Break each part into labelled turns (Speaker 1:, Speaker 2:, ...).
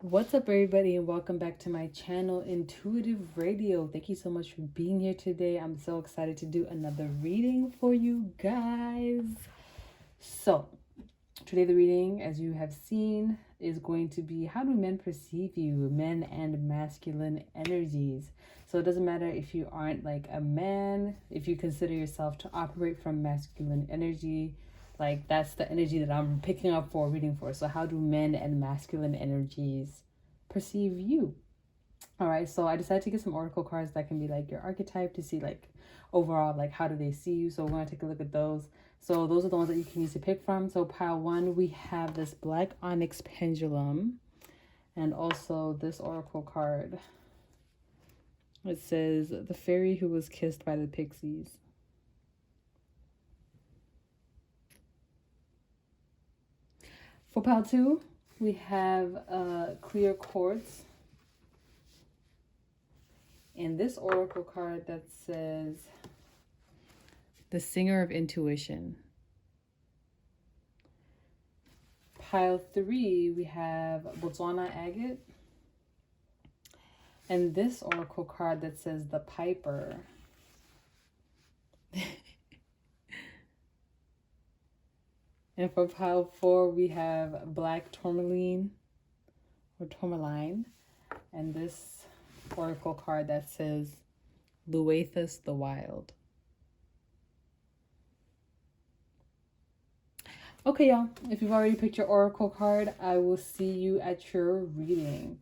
Speaker 1: What's up, everybody, and welcome back to my channel, Intuitive Radio. Thank you so much for being here today. I'm so excited to do another reading for you guys. So, today the reading, as you have seen, is going to be how do men perceive you, men and masculine energies. So it doesn't matter if you aren't like a man, if you consider yourself to operate from masculine energy, like that's the energy that I'm picking up for reading for. So how do men and masculine energies perceive you? All right, so I decided to get some oracle cards that can be like your archetype to see like overall like how do they see you. So we're going to take a look at those. So those are the ones that you can use to pick from. So pile one, we have this black onyx pendulum and also this oracle card. It says the fairy who was kissed by the pixies. For pile two, we have clear quartz. And this oracle card that says the singer of intuition. Pile three, we have Botswana Agate. And this oracle card that says the piper. And for pile four, we have black Tourmaline or Tourmaline. And this oracle card that says Luathus the Wild. Okay, y'all, if you've already picked your oracle card, I will see you at your reading.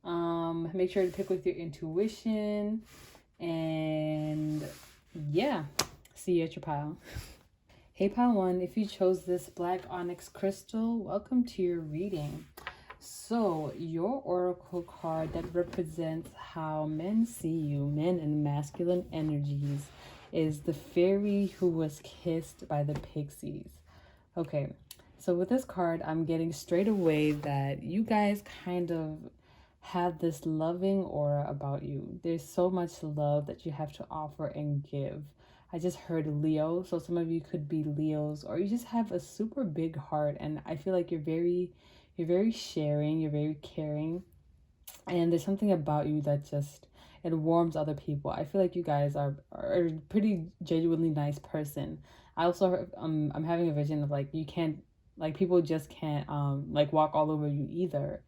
Speaker 1: Make sure to pick with your intuition, and yeah, see you at your pile. Hey, pile one, if you chose this black onyx crystal, welcome to your reading. So your oracle card that represents how men see you, men and masculine energies, is the fairy who was kissed by the pixies. Okay, so with this card, I'm getting straight away that you guys kind of have this loving aura about you. There's so much love that you have to offer and give. I just heard Leo, so some of you could be Leos, or you just have a super big heart, and I feel like you're very sharing, you're very caring, and there's something about you that just it warms other people. I feel like you guys are a pretty genuinely nice person. I also I'm having a vision of like you can't like people just can't like walk all over you either.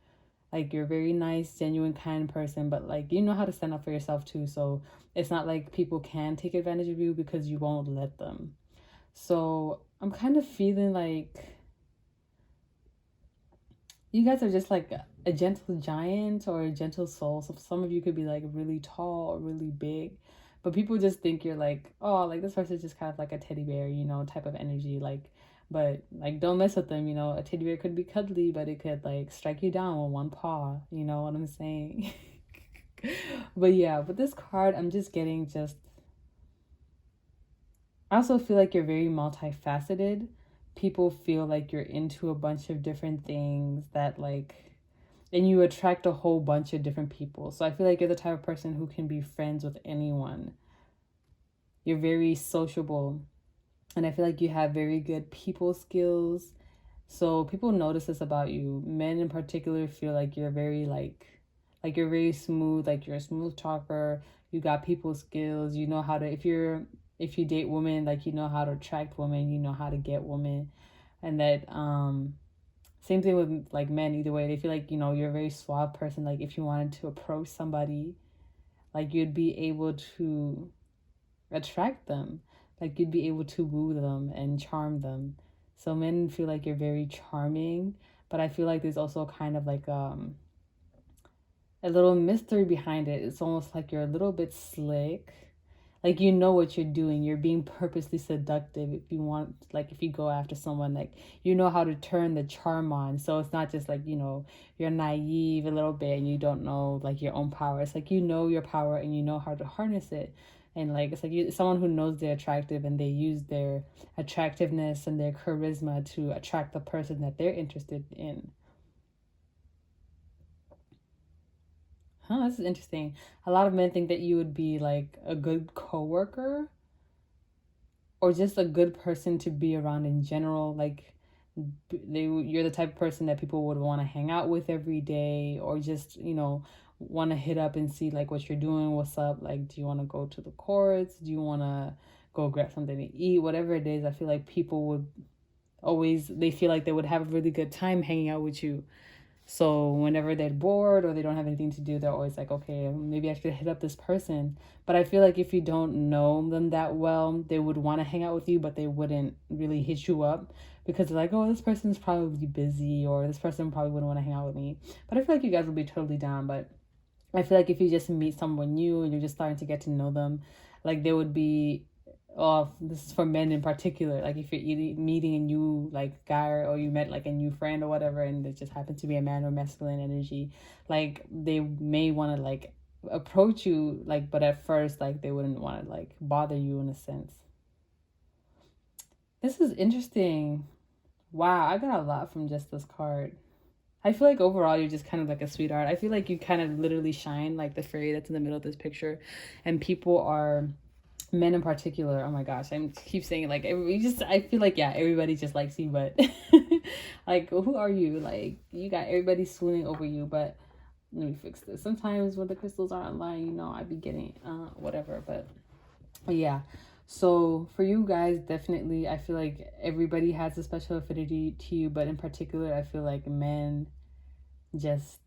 Speaker 1: Like you're a very nice, genuine, kind person, but like you know how to stand up for yourself too. So it's not like people can take advantage of you because you won't let them. So I'm kind of feeling like you guys are just like a gentle giant or a gentle soul. So some of you could be like really tall or really big, but people just think you're like, oh, like this person's just kind of like a teddy bear, you know, type of energy. Like, but like don't mess with them, you know. A teddy bear could be cuddly, but it could like strike you down with one paw, you know what I'm saying? But yeah, with this card, I'm just getting just I also feel like you're very multifaceted. People feel like you're into a bunch of different things that like and you attract a whole bunch of different people. So I feel like you're the type of person who can be friends with anyone. You're very sociable. And I feel like you have very good people skills. So people notice this about you. Men in particular feel like you're very like you're very smooth, like you're a smooth talker. You got people skills. You know how to if you date women, like you know how to attract women, you know how to get women. And that same thing with like men, either way. They feel like, you know, you're a very suave person. Like if you wanted to approach somebody, like you'd be able to attract them. Like you'd be able to woo them and charm them. So men feel like you're very charming, but I feel like there's also kind of like a little mystery behind it. It's almost like you're a little bit slick. Like you know what you're doing. You're being purposely seductive if you want, like if you go after someone, like you know how to turn the charm on. So it's not just like, you know, you're naive a little bit and you don't know like your own power. It's like you know your power and you know how to harness it. And like it's like someone who knows they're attractive and they use their attractiveness and their charisma to attract the person that they're interested in. Huh, this is interesting. A lot of men think that you would be like a good coworker or just a good person to be around in general. Like you're the type of person that people would want to hang out with every day, or just, you know, want to hit up and see like what you're doing, what's up, like do you want to go to the Quartz, do you want to go grab something to eat, whatever it is. I feel like people would always, they feel like they would have a really good time hanging out with you. So whenever they're bored or they don't have anything to do, they're always like, okay, maybe I should hit up this person. But I feel like if you don't know them that well, they would want to hang out with you, but they wouldn't really hit you up because they're like, oh, this person's probably busy, or this person probably wouldn't want to hang out with me. But I feel like you guys would be totally down. But I feel like if you just meet someone new and you're just starting to get to know them, like they would be, oh, this is for men in particular. Like if you're meeting a new like guy, or you met like a new friend or whatever, and it just happens to be a man or masculine energy, like they may want to like approach you, like, but at first like they wouldn't want to like bother you in a sense. This is interesting. Wow, I got a lot from just this card. I feel like overall you're just kind of like a sweetheart. I feel like you kind of literally shine like the fairy that's in the middle of this picture, and people are, men in particular, oh my gosh, I keep saying it, like I feel like, yeah, everybody just likes you, but like who are you? Like you got everybody swooning over you. But let me fix this. Sometimes when the crystals aren't online, you know, I'd be getting whatever. But yeah, so for you guys, definitely I feel like everybody has a special affinity to you, but in particular I feel like men just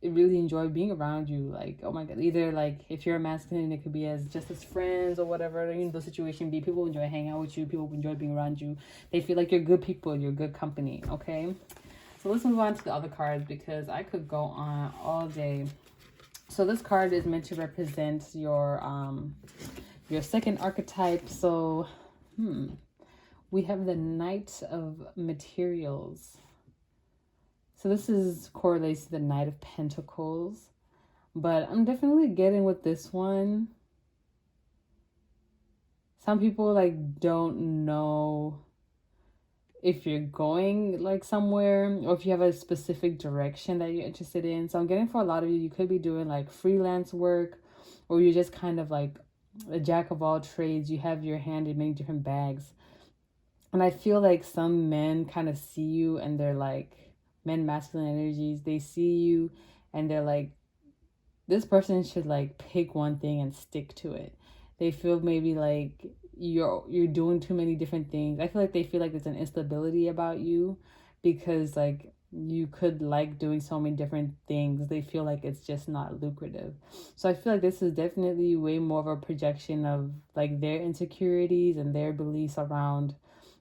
Speaker 1: really enjoy being around you. Like, oh my god, either like if you're a masculine, it could be as just as friends or whatever, you know, the situation be. People enjoy hanging out with you, people enjoy being around you, they feel like you're good people, you're good company. Okay, so let's move on to the other cards because I could go on all day. So this card is meant to represent your second archetype. So we have the Knight of Materials. So this is correlates to the Knight of Pentacles, but I'm definitely getting with this one. Some people like don't know if you're going like somewhere, or if you have a specific direction that you're interested in. So I'm getting for a lot of you, you could be doing like freelance work, or you're just kind of like a jack of all trades. You have your hand in many different bags. And I feel like some men kind of see you and they're like, men, masculine energies, they see you and they're like, this person should like pick one thing and stick to it. They feel maybe like you're doing too many different things. I feel like they feel like there's an instability about you because like you could like doing so many different things. They feel like it's just not lucrative. So I feel like this is definitely way more of a projection of like their insecurities and their beliefs around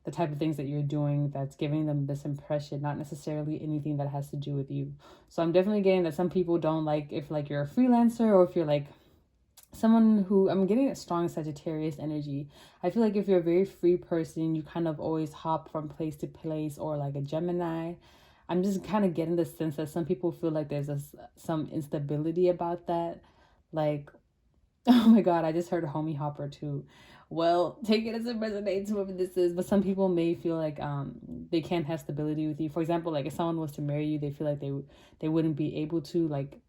Speaker 1: the type of things that you're doing that's giving them this impression, not necessarily anything that has to do with you. So I'm definitely getting that some people don't like if like you're a freelancer, or if you're like someone who, I'm getting a strong Sagittarius energy. I feel like if you're a very free person, you kind of always hop from place to place, or like a Gemini. I'm just kind of getting the sense that some people feel like there's some instability about that. Like, oh my god, I just heard Homie Hopper too. Well, take it as it resonates, whoever this is. But some people may feel like they can't have stability with you. For example, like if someone was to marry you, they feel like they wouldn't be able to, like,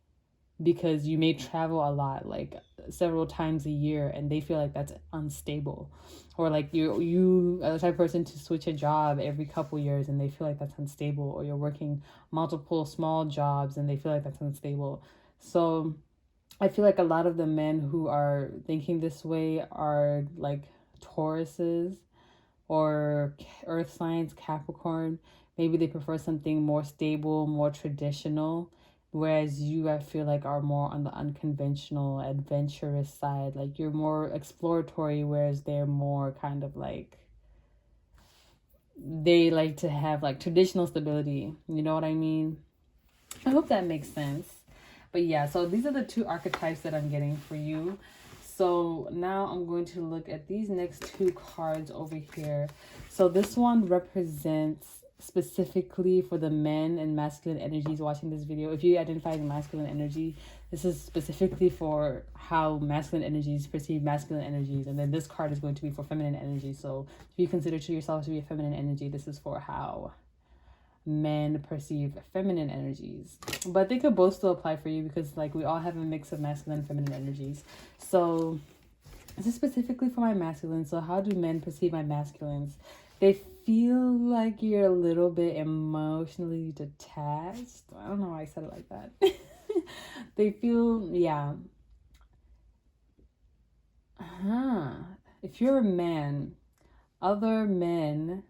Speaker 1: because you may travel a lot, like several times a year, and they feel like that's unstable. Or like you are the type of person to switch a job every couple years, and they feel like that's unstable. Or you're working multiple small jobs and they feel like that's unstable. So I feel like a lot of the men who are thinking this way are like Tauruses or earth signs, Capricorn. Maybe they prefer something more stable, more traditional, whereas you, I feel like, are more on the unconventional, adventurous side. Like you're more exploratory, whereas they're more kind of like, they like to have like traditional stability. You know what I mean? I hope that makes sense. But yeah, so these are the two archetypes that I'm getting for you. So now I'm going to look at these next two cards over here. So this one represents specifically for the men and masculine energies watching this video. If you identify as masculine energy, this is specifically for how masculine energies perceive masculine energies. And then this card is going to be for feminine energy. So if you consider to yourself to be a feminine energy, this is for how men perceive feminine energies. But they could both still apply for you because like we all have a mix of masculine and feminine energies. So this is specifically for my masculine. So how do men perceive my masculines? They feel like you're a little bit emotionally detached. I don't know why I said it like that. They feel, yeah. If you're a man, other men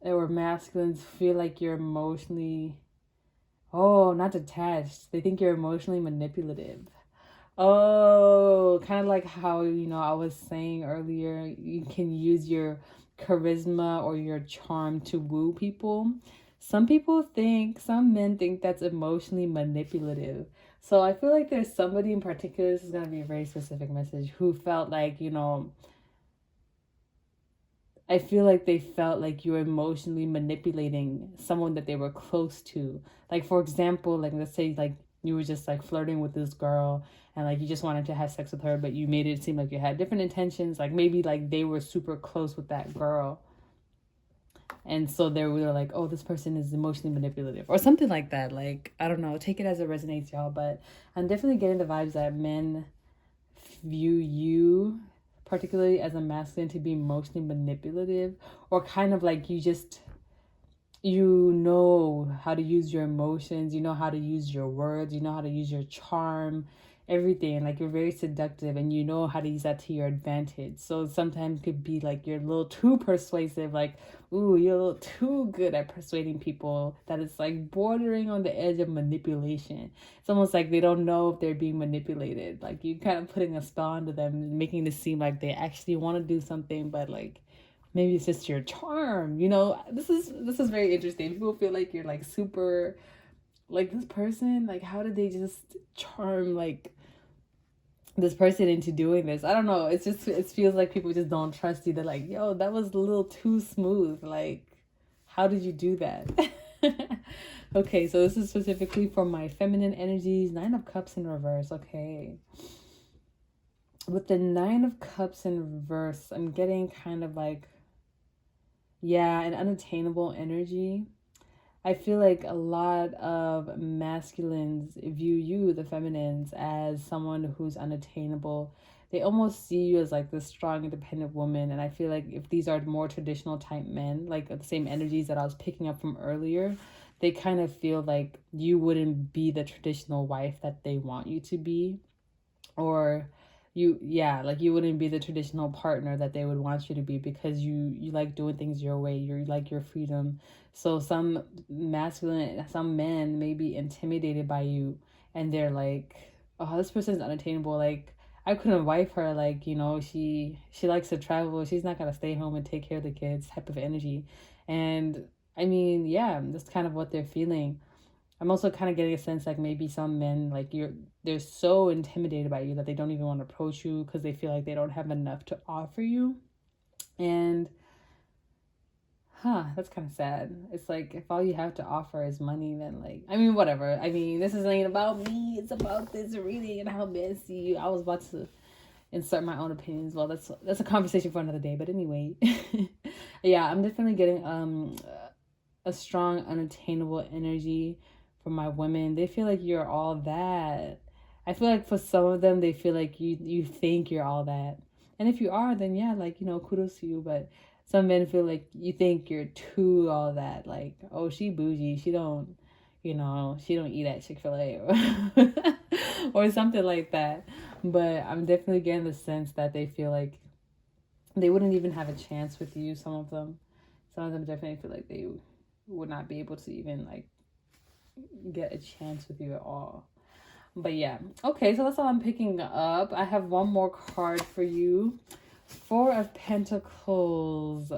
Speaker 1: or masculines feel like you're emotionally, oh, not detached. They think you're emotionally manipulative. Oh, kind of like how, I was saying earlier, you can use your charisma or your charm to woo people. Some men think that's emotionally manipulative. So I feel like there's somebody in particular, this is going to be a very specific message, who felt like, I feel like they felt like you were emotionally manipulating someone that they were close to. Like, for example, like, let's say, like, you were just, like, flirting with this girl and, like, you just wanted to have sex with her, but you made it seem like you had different intentions. Like, maybe, like, they were super close with that girl. And so they were like, oh, this person is emotionally manipulative or something like that. Like, I don't know. Take it as it resonates, y'all. But I'm definitely getting the vibes that men view you particularly as a masculine to be emotionally manipulative, or kind of like you know how to use your emotions, you know how to use your words, you know how to use your charm, everything. Like, you're very seductive and you know how to use that to your advantage. So sometimes it could be like you're a little too persuasive, like, ooh, you're a little too good at persuading people, that it's like bordering on the edge of manipulation. It's almost like they don't know if they're being manipulated. Like, you kind of putting a spell onto them and making it seem like they actually want to do something, but like maybe it's just your charm. This is very interesting. People feel like you're like super, like, this person, like, how did they just charm like this person into doing this? I don't know. It feels like people just don't trust you. They're like, yo, that was a little too smooth. Like, how did you do that? Okay, so this is specifically for my feminine energies. 9 of Cups in reverse. Okay. With the 9 of Cups in reverse, I'm getting kind of like, yeah, an unattainable energy. I feel like a lot of masculines view you, the feminines, as someone who's unattainable. They almost see you as like this strong, independent woman. And I feel like if these are more traditional type men, like the same energies that I was picking up from earlier, they kind of feel like you wouldn't be the traditional wife that they want you to be. Or like you wouldn't be the traditional partner that they would want you to be, because you like doing things your way, you like your freedom. So some men may be intimidated by you, and they're like, oh, this person's unattainable, like I couldn't wife her, like, she likes to travel, she's not gonna stay home and take care of the kids, type of energy. And I mean, yeah, that's kind of what they're feeling. I'm also kind of getting a sense like maybe some men, like, they're so intimidated by you that they don't even want to approach you because they feel like they don't have enough to offer you. And that's kind of sad. It's like, if all you have to offer is money, then, like, I mean, whatever. I mean, this isn't about me, it's about this reading and how men see you. I was about to insert my own opinions. Well, that's a conversation for another day, but anyway. Yeah, I'm definitely getting a strong unattainable energy for my women. They feel like you're all that. I feel like for some of them, they feel like you think you're all that. And if you are, then yeah, like, kudos to you. But some men feel like you think you're too all that. Like, oh, she bougie. She don't eat at Chick-fil-A or something like that. But I'm definitely getting the sense that they feel like they wouldn't even have a chance with you. Some of them definitely feel like they would not be able to even like get a chance with you at all. But yeah, okay, so that's all I'm picking up. I have one more card for you. 4 of Pentacles.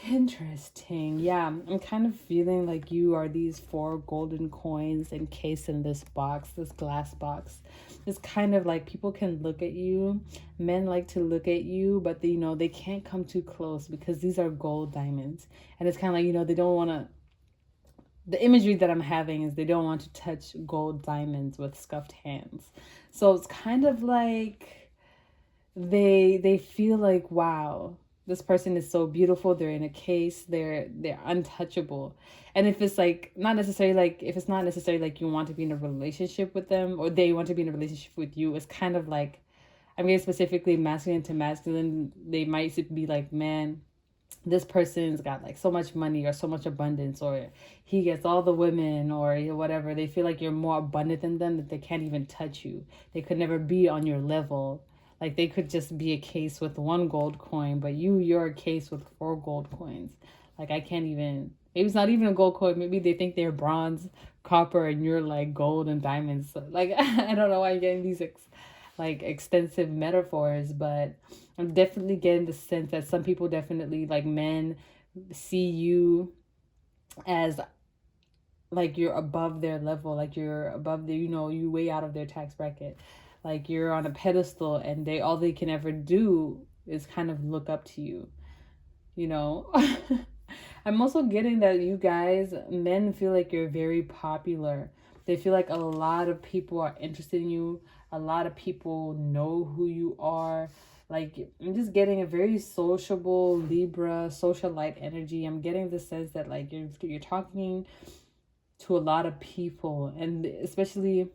Speaker 1: Interesting. Yeah, I'm kind of feeling like you are these 4 golden coins encased in this box, this glass box. It's kind of like people can look at you. Men like to look at you, but they can't come too close because these are gold diamonds. And it's kind of like, they don't want to, the imagery that I'm having is they don't want to touch gold diamonds with scuffed hands. So it's kind of like they feel like, wow, this person is so beautiful, they're in a case, they're untouchable. And if it's like not necessarily like, if it's not necessarily like you want to be in a relationship with them or they want to be in a relationship with you, it's kind of like, I'm getting specifically masculine to masculine. They might be like, man, this person's got like so much money or so much abundance, or he gets all the women, or whatever. They feel like you're more abundant than them, that they can't even touch you. They could never be on your level. Like they could just be a case with 1 gold coin, but you're a case with 4 gold coins. Like I can't even, maybe it's not even a gold coin. Maybe they think they're bronze, copper, and you're like gold and diamonds. So, like I don't know why I'm getting these like extensive metaphors, but I'm definitely getting the sense that some people definitely, like men, see you as like you're above their level, like you're above the, you way out of their tax bracket, like you're on a pedestal, and all they can ever do is kind of look up to you, you know. I'm also getting that you guys, men, feel like you're very popular. They feel like a lot of people are interested in you. A lot of people know who you are. Like, I'm just getting a very sociable Libra, socialite energy. I'm getting the sense that like you're talking to a lot of people, and especially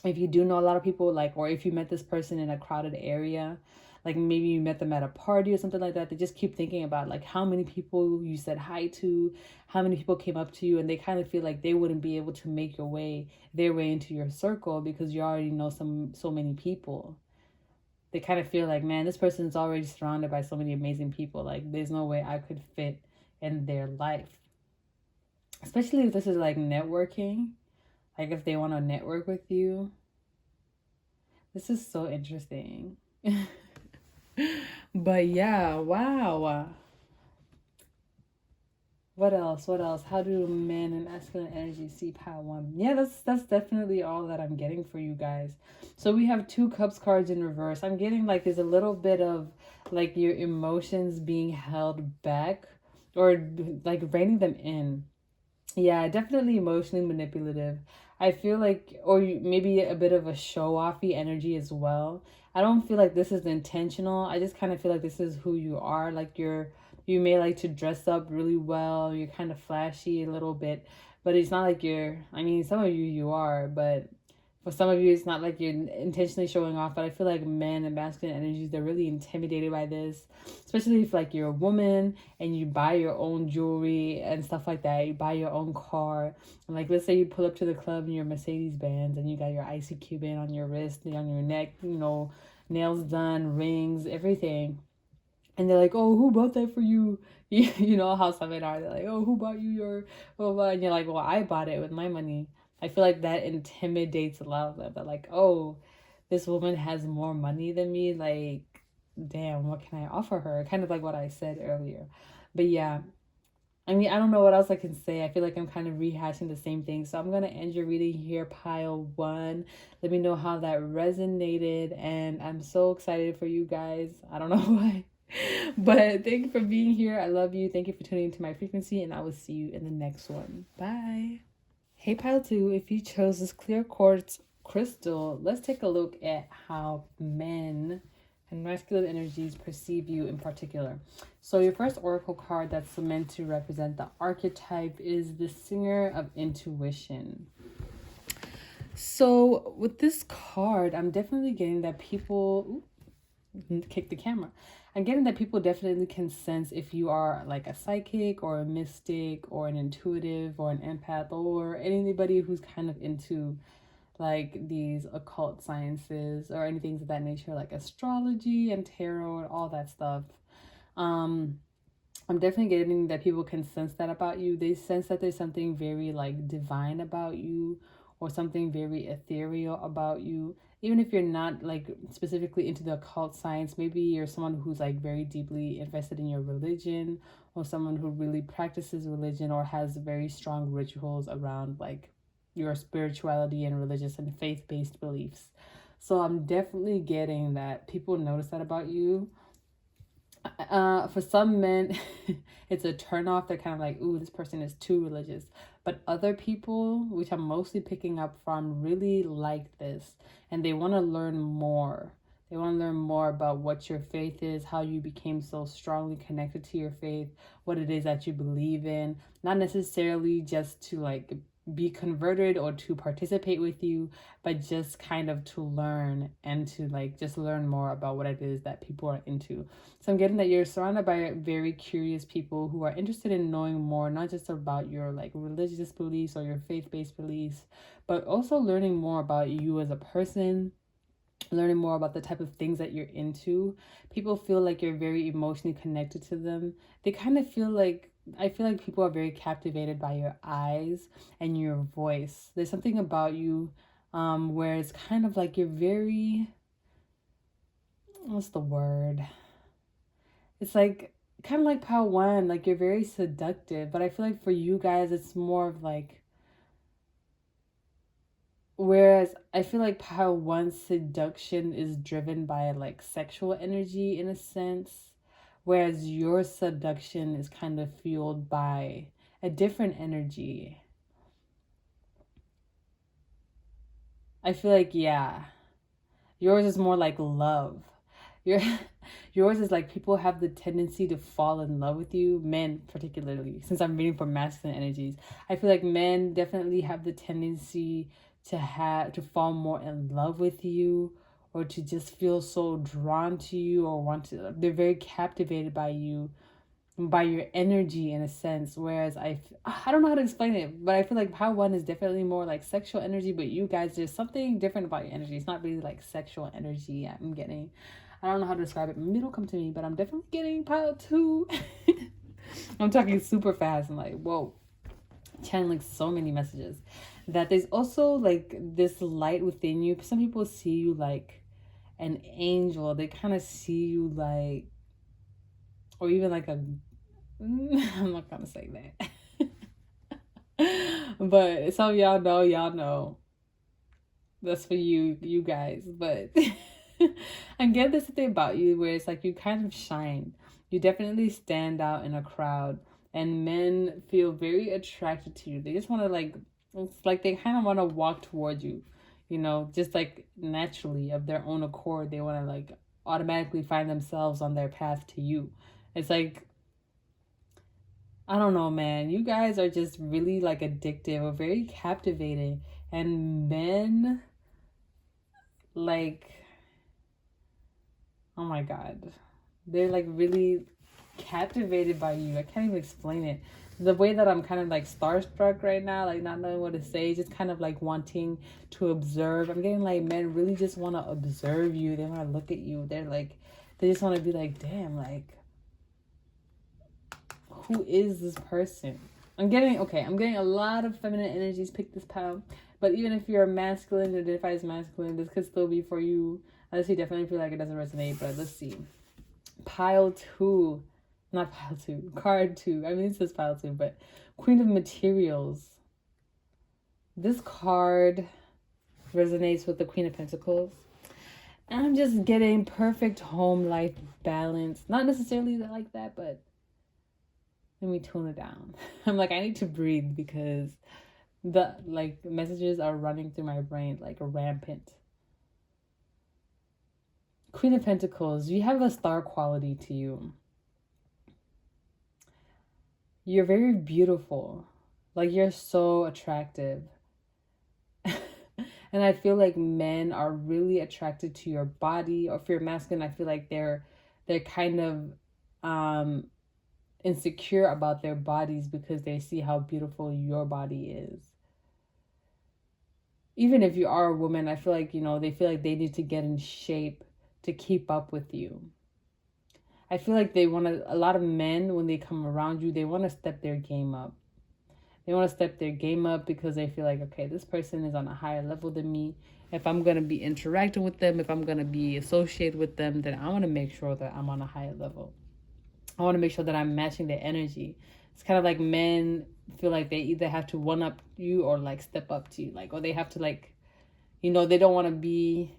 Speaker 1: if you do know a lot of people, like, or if you met this person in a crowded area, like maybe you met them at a party or something like that, they just keep thinking about like how many people you said hi to, how many people came up to you, and they kind of feel like they wouldn't be able to make their way into your circle because you already know so many people. They kind of feel like, man, this person's already surrounded by so many amazing people, like there's no way I could fit in their life. Especially if this is like networking, like if they want to network with you. This is so interesting. But yeah, wow. What else? How do men and masculine energy see pile one? Yeah, that's definitely all that I'm getting for you guys. So we have 2 cups cards in reverse. I'm getting like there's a little bit of like your emotions being held back, or like reining them in. Yeah, definitely emotionally manipulative. I feel like, or maybe a bit of a show-offy energy as well. I don't feel like this is intentional. I just kind of feel like this is who you are. Like you may like to dress up really well. You're kind of flashy a little bit, but it's not like I mean, some of you are, but for some of you, it's not like you're intentionally showing off. But I feel like men and masculine energies, they're really intimidated by this, especially if like you're a woman and you buy your own jewelry and stuff like that. You buy your own car, and like let's say you pull up to the club in your Mercedes Benz and you got your icy Cuban on your wrist, on your neck, nails done, rings, everything. And they're like, oh, who bought that for you? You know how some men are. They're like, oh, who bought you your blah, blah. And you're like, well, I bought it with my money. I feel like that intimidates a lot of them. They're like, oh, this woman has more money than me. Like, damn, what can I offer her? Kind of like what I said earlier. But yeah, I mean, I don't know what else I can say. I feel like I'm kind of rehashing the same thing. So I'm going to end your reading here, pile 1. Let me know how that resonated. And I'm so excited for you guys. I don't know why. But thank you for being here. I love you. Thank you for tuning into my frequency. And I will see you in the next one. Bye. Hey, pile 2. If you chose this clear quartz crystal, let's take a look at how men and masculine energies perceive you in particular. So your first oracle card that's meant to represent the archetype is the Singer of Intuition. So with this card, I'm definitely getting that people kick the camera. I'm getting that people definitely can sense if you are like a psychic or a mystic or an intuitive or an empath or anybody who's kind of into like these occult sciences or anything of that nature, like astrology and tarot and all that stuff. I'm definitely getting that people can sense that about you. They sense that there's something very like divine about you, or something very ethereal about you. Even if you're not like specifically into the occult science, maybe you're someone who's like very deeply invested in your religion, or someone who really practices religion or has very strong rituals around like your spirituality and religious and faith-based beliefs. So I'm definitely getting that people notice that about you. For some men, it's a turnoff. They're kind of like, ooh, this person is too religious. But other people, which I'm mostly picking up from, really like this. And they want to learn more. They want to learn more about what your faith is, how you became so strongly connected to your faith, what it is that you believe in. Not necessarily just to like be converted or to participate with you, but just kind of to learn and to like just learn more about what it is that people are into. So I'm getting that you're surrounded by very curious people who are interested in knowing more, not just about your like religious beliefs or your faith-based beliefs, but also learning more about you as a person, learning more about the type of things that you're into. People feel like you're very emotionally connected to them. They kind of feel like, I feel like people are very captivated by your eyes and your voice. There's something about you where it's kind of like you're very, what's the word? It's like kind of like Pal One, like you're very seductive. But I feel like for you guys, it's more of like, whereas I feel like how one seduction is driven by like sexual energy in a sense, whereas your seduction is kind of fueled by a different energy. I feel like, yeah, yours is more like love. Your yours is like people have the tendency to fall in love with you, men particularly, since I'm reading for masculine energies. I feel like men definitely have the tendency to fall more in love with you, or to just feel so drawn to you, or want to, they're very captivated by you, by your energy in a sense. Whereas I don't know how to explain it, but I feel like Power One is definitely more like sexual energy, but you guys, there's something different about your energy. It's not really like sexual energy. I'm getting, I don't know how to describe it. Maybe it'll come to me, but I'm definitely getting Power Two. I'm talking super fast and like, whoa, channeling so many messages. That there's also like this light within you. Some people see you like an angel. They kind of see you like, or even like a, I'm not gonna say that. But some of y'all know. That's for you guys. But I'm getting this thing about you where it's like you kind of shine. You definitely stand out in a crowd. And men feel very attracted to you. They just want to like, it's like they kind of want to walk towards you, you know, just like naturally of their own accord. They want to like automatically find themselves on their path to you. It's like, I don't know, man. You guys are just really like addictive or very captivating. And men, like, oh my God, they're like really captivated by you. I can't even explain it. The way that I'm kind of like starstruck right now, like not knowing what to say, just kind of like wanting to observe. I'm getting like men really just want to observe you. They want to look at you. They're like, they just want to be like, damn, like, who is this person? I'm getting a lot of feminine energies. Pick this pile. But even if you're masculine or identify as masculine, this could still be for you. Unless you definitely feel like it doesn't resonate. But let's see. Pile 2. Not pile 2. Card 2. I mean, it says pile 2. But Queen of Materials. This card resonates with the Queen of Pentacles. And I'm just getting perfect home life balance. Not necessarily like that, but let me tone it down. I'm like, I need to breathe because the like messages are running through my brain like rampant. Queen of Pentacles, you have a star quality to you. You're very beautiful. Like, you're so attractive. And I feel like men are really attracted to your body. Or if you're masculine, I feel like they're kind of insecure about their bodies because they see how beautiful your body is. Even if you are a woman, I feel like, you know, they feel like they need to get in shape to keep up with you. I feel like they want to, a lot of men, when they come around you, they want to step their game up. They want to step their game up because they feel like, okay, this person is on a higher level than me. If I'm going to be interacting with them, if I'm going to be associated with them, then I want to make sure that I'm on a higher level. I want to make sure that I'm matching their energy. It's kind of like men feel like they either have to one up you or like step up to you. Like, or they have to like, you know, they don't want to be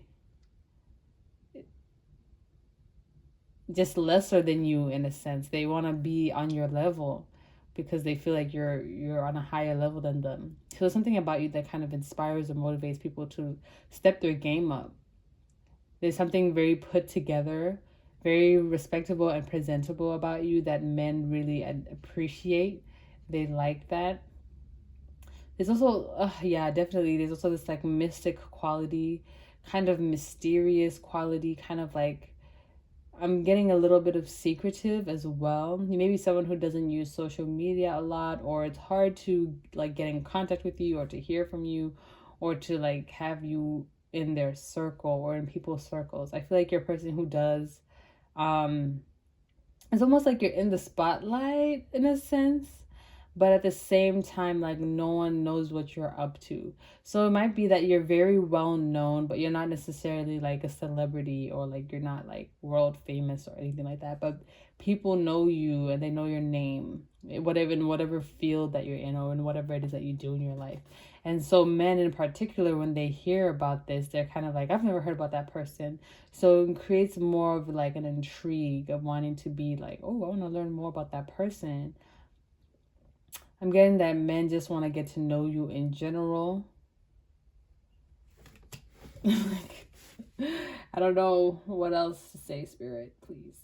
Speaker 1: just lesser than you in a sense. They want to be on your level because they feel like you're on a higher level than them. So there's something about you that kind of inspires or motivates people to step their game up. There's something very put together, very respectable and presentable about you that men really appreciate. They like that. There's also, yeah, definitely. There's also this like mystic quality, kind of mysterious quality, kind of like I'm getting a little bit of secretive as well. You may be someone who doesn't use social media a lot, or it's hard to like get in contact with you or to hear from you or to like have you in their circle or in people's circles. I feel like you're a person who does um it's almost like you're in the spotlight in a sense, but at the same time like no one knows what you're up to. So it might be that you're very well known, but you're not necessarily like a celebrity, or like you're not like world famous or anything like that, but people know you and they know your name, whatever, in whatever field that you're in, or in whatever it is that you do in your life. And so men in particular, when they hear about this, they're kind of like, I've never heard about that person. So it creates more of like an intrigue of wanting to be like, oh, I want to learn more about that person. I'm getting that men just want to get to know you in general. Like, I don't know what else to say, Spirit, please.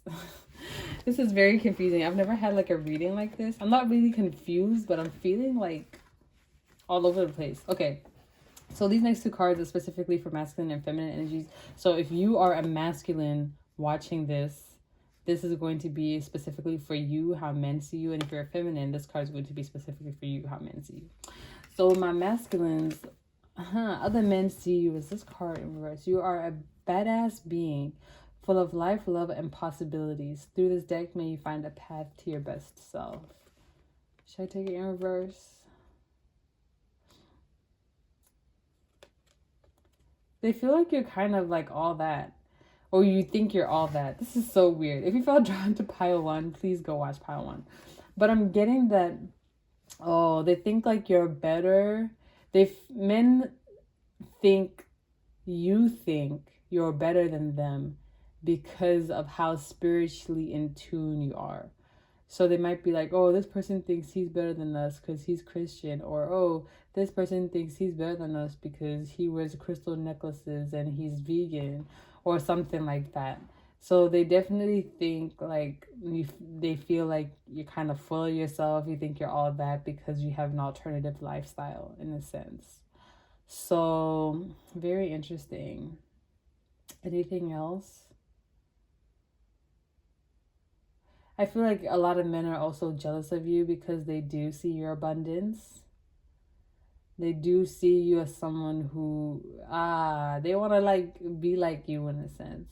Speaker 1: This is very confusing. I've never had like a reading like this. I'm not really confused, but I'm feeling like all over the place. Okay. So these next two cards are specifically for masculine and feminine energies. So if you are a masculine watching this, this is going to be specifically for you, how men see you. And if you're a feminine, this card is going to be specifically for you, how men see you. So my masculines, other men see you as this card in reverse. You are a badass being full of life, love, and possibilities. Through this deck, may you find a path to your best self. Should I take it in reverse? They feel like you're kind of like all that. Or you think you're all that. This is so weird. If you felt drawn to pile one, please go watch pile one. But I'm getting that, oh, they think like you're better. Men think you think you're better than them because of how spiritually in tune you are. So they might be like, oh, this person thinks he's better than us because he's Christian. Or, oh, this person thinks he's better than us because he wears crystal necklaces and he's vegan. Or something like that. So they definitely think like they feel like you're kind of full of yourself. You think you're all that because you have an alternative lifestyle in a sense. So very interesting. Anything else? I feel like a lot of men are also jealous of you because they do see your abundance. They do see you as someone who, they want to like be like you in a sense.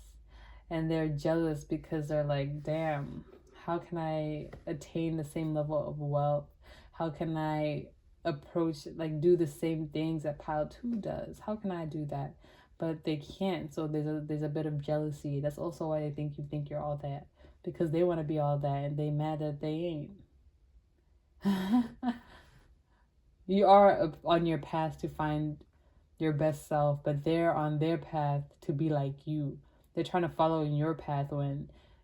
Speaker 1: And they're jealous because they're like, damn, how can I attain the same level of wealth? How can I approach, like do the same things that pile two does? How can I do that? But they can't. So there's a bit of jealousy. That's also why they think you're all that. Because they want to be all that and they mad that they ain't. You are on your path to find your best self, but they're on their path to be like you. They're trying to follow in your path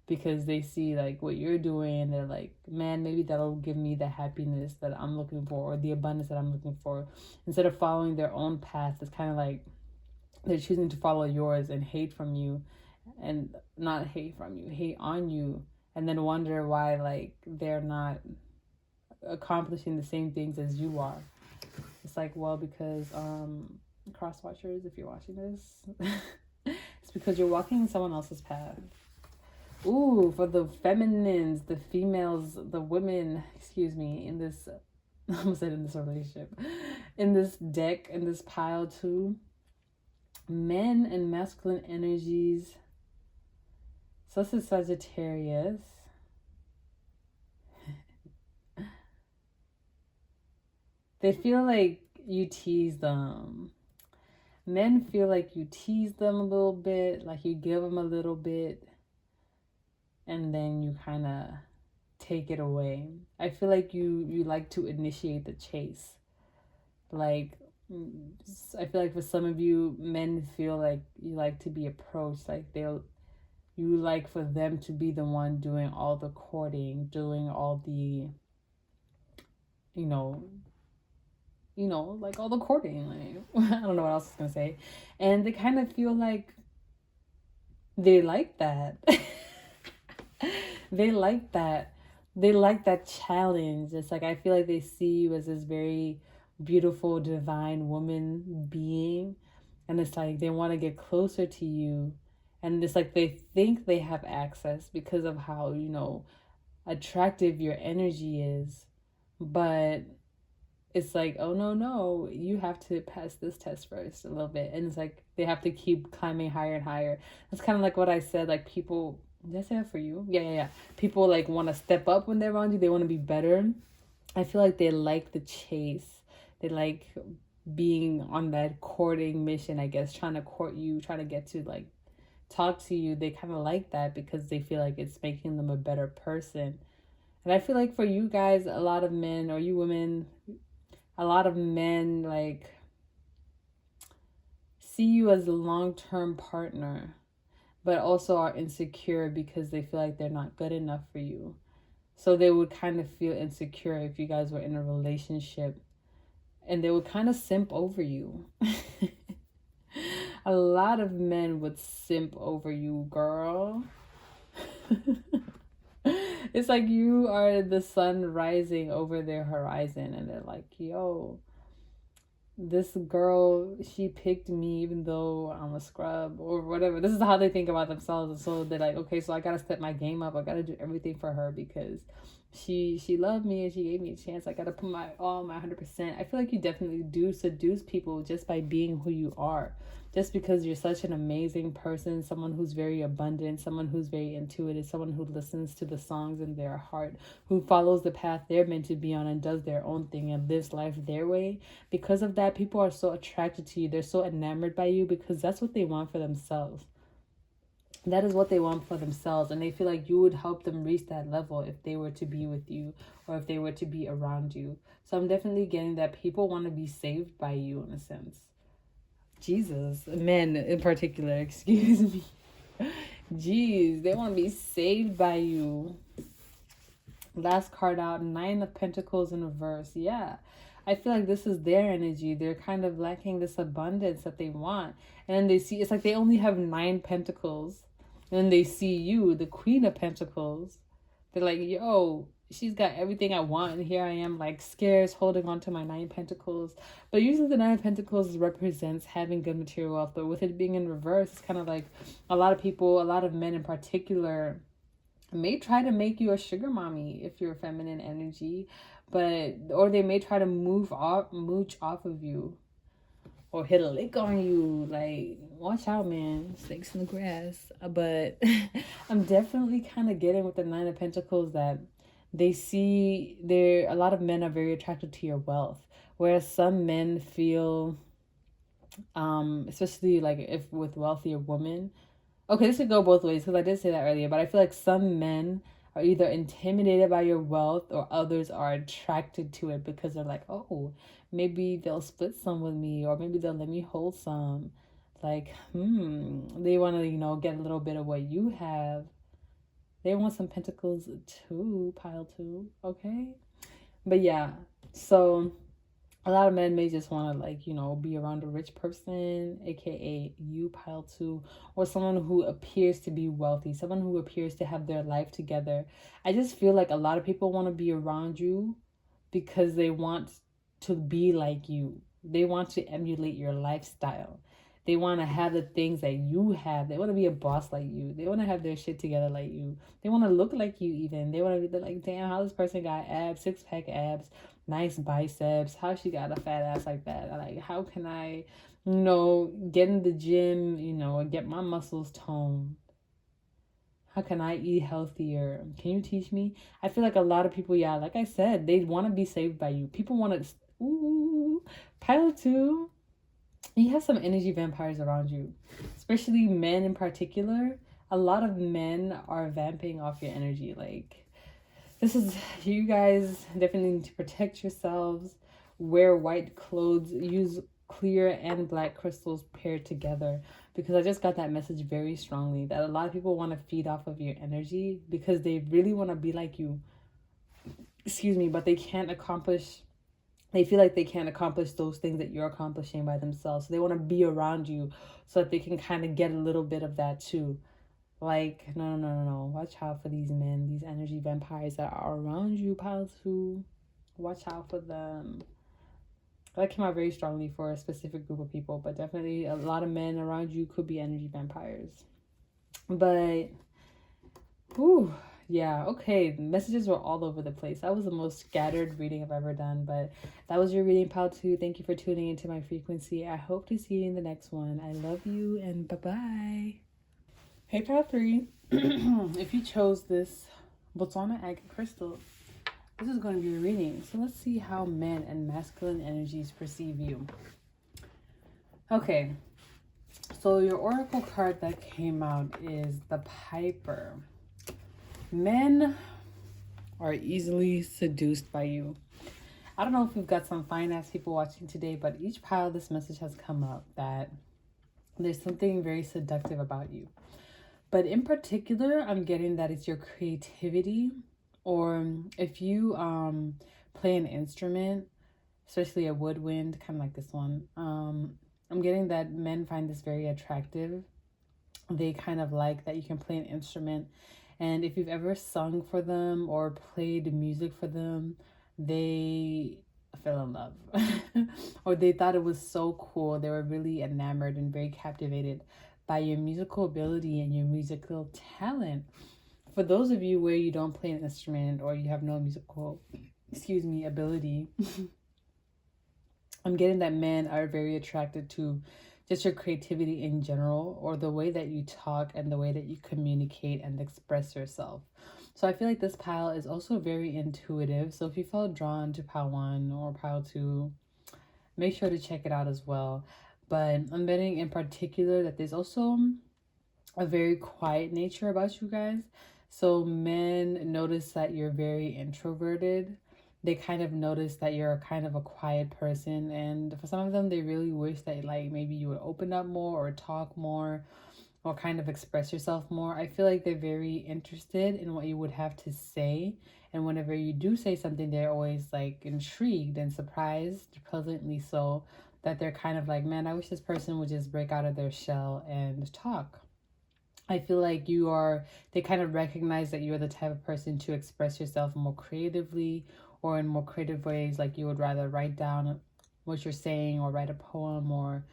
Speaker 1: because they see like what you're doing and they're like, man, maybe that'll give me the happiness that I'm looking for or the abundance that I'm looking for. Instead of following their own path, it's kind of like they're choosing to follow yours and hate from you, and not hate from you, hate on you, and then wonder why like they're not accomplishing the same things as you are. It's like, well, because cross watchers, if you're watching this, it's because you're walking someone else's path. Ooh, for the feminines, the females, the women, excuse me, in this, I almost said in this relationship, in this deck, in this pile too, men and masculine energies. So this is Sagittarius. They feel like you tease them. Men feel like you tease them a little bit, like you give them a little bit, and then you kind of take it away. I feel like you like to initiate the chase. Like, I feel like for some of you, men feel like you like to be approached. Like you like for them to be the one doing all the courting, doing all the, like all the courting. Like, I don't know what else I was gonna say. And they kind of feel like they like that. They like that. They like that challenge. It's like, I feel like they see you as this very beautiful, divine woman being. And it's like they want to get closer to you. And it's like they think they have access because of how, attractive your energy is. But it's like, oh no, no, you have to pass this test first a little bit. And it's like they have to keep climbing higher and higher. It's kind of like what I said, like people, did I say that for you? Yeah. People like want to step up when they're around you, they want to be better. I feel like they like the chase. They like being on that courting mission, I guess, trying to court you, trying to get to like talk to you. They kind of like that because they feel like it's making them a better person. And I feel like for you guys, a lot of men, or you women, a lot of men like see you as a long-term partner, but also are insecure because they feel like they're not good enough for you. So they would kind of feel insecure if you guys were in a relationship, and they would kind of simp over you. A lot of men would simp over you, girl. It's like you are the sun rising over their horizon, and they're like, yo, this girl, she picked me even though I'm a scrub or whatever. This is how they think about themselves. And so they're like, okay, so I gotta step my game up. I gotta do everything for her because she loved me and she gave me a chance. I gotta put my 100%. I feel like you definitely do seduce people just by being who you are. Just because you're such an amazing person, someone who's very abundant, someone who's very intuitive, someone who listens to the songs in their heart, who follows the path they're meant to be on and does their own thing and lives life their way. Because of that, people are so attracted to you. They're so enamored by you because that's what they want for themselves. That is what they want for themselves, and they feel like you would help them reach that level if they were to be with you or if they were to be around you. So I'm definitely getting that people want to be saved by you in a sense. Jesus, men in particular, excuse me. Jeez, they want to be saved by you. Last card out, Nine of Pentacles in reverse. Yeah, I feel like this is their energy. They're kind of lacking this abundance that they want. And then they see, it's like they only have 9 pentacles. And then they see you, the Queen of Pentacles. They're like, yo, she's got everything I want. And here I am, like, scarce, holding on to my 9 pentacles. But usually the 9 of Pentacles represents having good material wealth. But with it being in reverse, it's kind of like a lot of people, a lot of men in particular, may try to make you a sugar mommy if you're feminine energy, or they may try to mooch off of you, or hit a lick on you. Like, watch out, man, snakes in the grass. But I'm definitely kind of getting with the 9 of Pentacles that they see a lot of men are very attracted to your wealth, whereas some men feel, especially like if with wealthier women. Okay, this could go both ways because I did say that earlier, but I feel like some men are either intimidated by your wealth or others are attracted to it because they're like, oh, maybe they'll split some with me, or maybe they'll let me hold some. Like, they want to, get a little bit of what you have. They want some pentacles too, pile two, okay? But yeah, so a lot of men may just want to be around a rich person, aka you, pile two, or someone who appears to be wealthy, someone who appears to have their life together. I just feel like a lot of people want to be around you because they want to be like you. They want to emulate your lifestyle. They want to have the things that you have. They want to be a boss like you. They want to have their shit together like you. They want to look like you even. They want to be like, damn, how this person got abs, 6-pack abs, nice biceps. How she got a fat ass like that? Like, how can I, get in the gym, and get my muscles toned? How can I eat healthier? Can you teach me? I feel like a lot of people, yeah, like I said, they want to be saved by you. People want to, pile two. You have some energy vampires around you, especially men in particular. A lot of men are vamping off your energy. Like, this is, you guys definitely need to protect yourselves. Wear white clothes. Use clear and black crystals paired together, because I just got that message very strongly that a lot of people want to feed off of your energy because they really want to be like you. Excuse me, but they can't accomplish. They feel like they can't accomplish those things that you're accomplishing by themselves. So they want to be around you so that they can kind of get a little bit of that too. Like, no. Watch out for these men, these energy vampires that are around you, pals, who watch out for them. That came out very strongly for a specific group of people, but definitely a lot of men around you could be energy vampires. But, whew, yeah, okay. The messages were all over the place. That was the most scattered reading I've ever done, but that was your reading, pal 2. Thank you for tuning into my frequency. I hope to see you in the next one. I love you, and bye-bye. Hey, pal 3. If you chose this Botswana agate crystal, this is going to be a reading. So let's see how men and masculine energies perceive you. Okay. So your oracle card that came out is the Piper. Men are easily seduced by you. I don't know if we've got some fine ass people watching today, but each pile this message has come up that there's something very seductive about you. But in particular, I'm getting that it's your creativity, or if you play an instrument, especially a woodwind, kind of like this one. I'm getting that men find this very attractive. They kind of like that you can play an instrument. And if you've ever sung for them or played music for them, they fell in love. Or they thought it was so cool. They were really enamored and very captivated by your musical ability and your musical talent. For those of you where you don't play an instrument or you have no musical, ability, I'm getting that men are very attracted to just your creativity in general, or the way that you talk and the way that you communicate and express yourself. So I feel like this pile is also very intuitive. So if you felt drawn to pile 1 or pile 2, make sure to check it out as well. But I'm betting in particular that there's also a very quiet nature about you guys. So men notice that you're very introverted. They kind of notice that you're kind of a quiet person, and for some of them they really wish that like maybe you would open up more or talk more or kind of express yourself more. I feel like they're very interested in what you would have to say, and whenever you do say something, they're always like intrigued and surprised, pleasantly so, that they're kind of like, man, I wish this person would just break out of their shell and talk. I feel like they kind of recognize that you're the type of person to express yourself more creatively or in more creative ways. Like you would rather write down what you're saying or write a poem or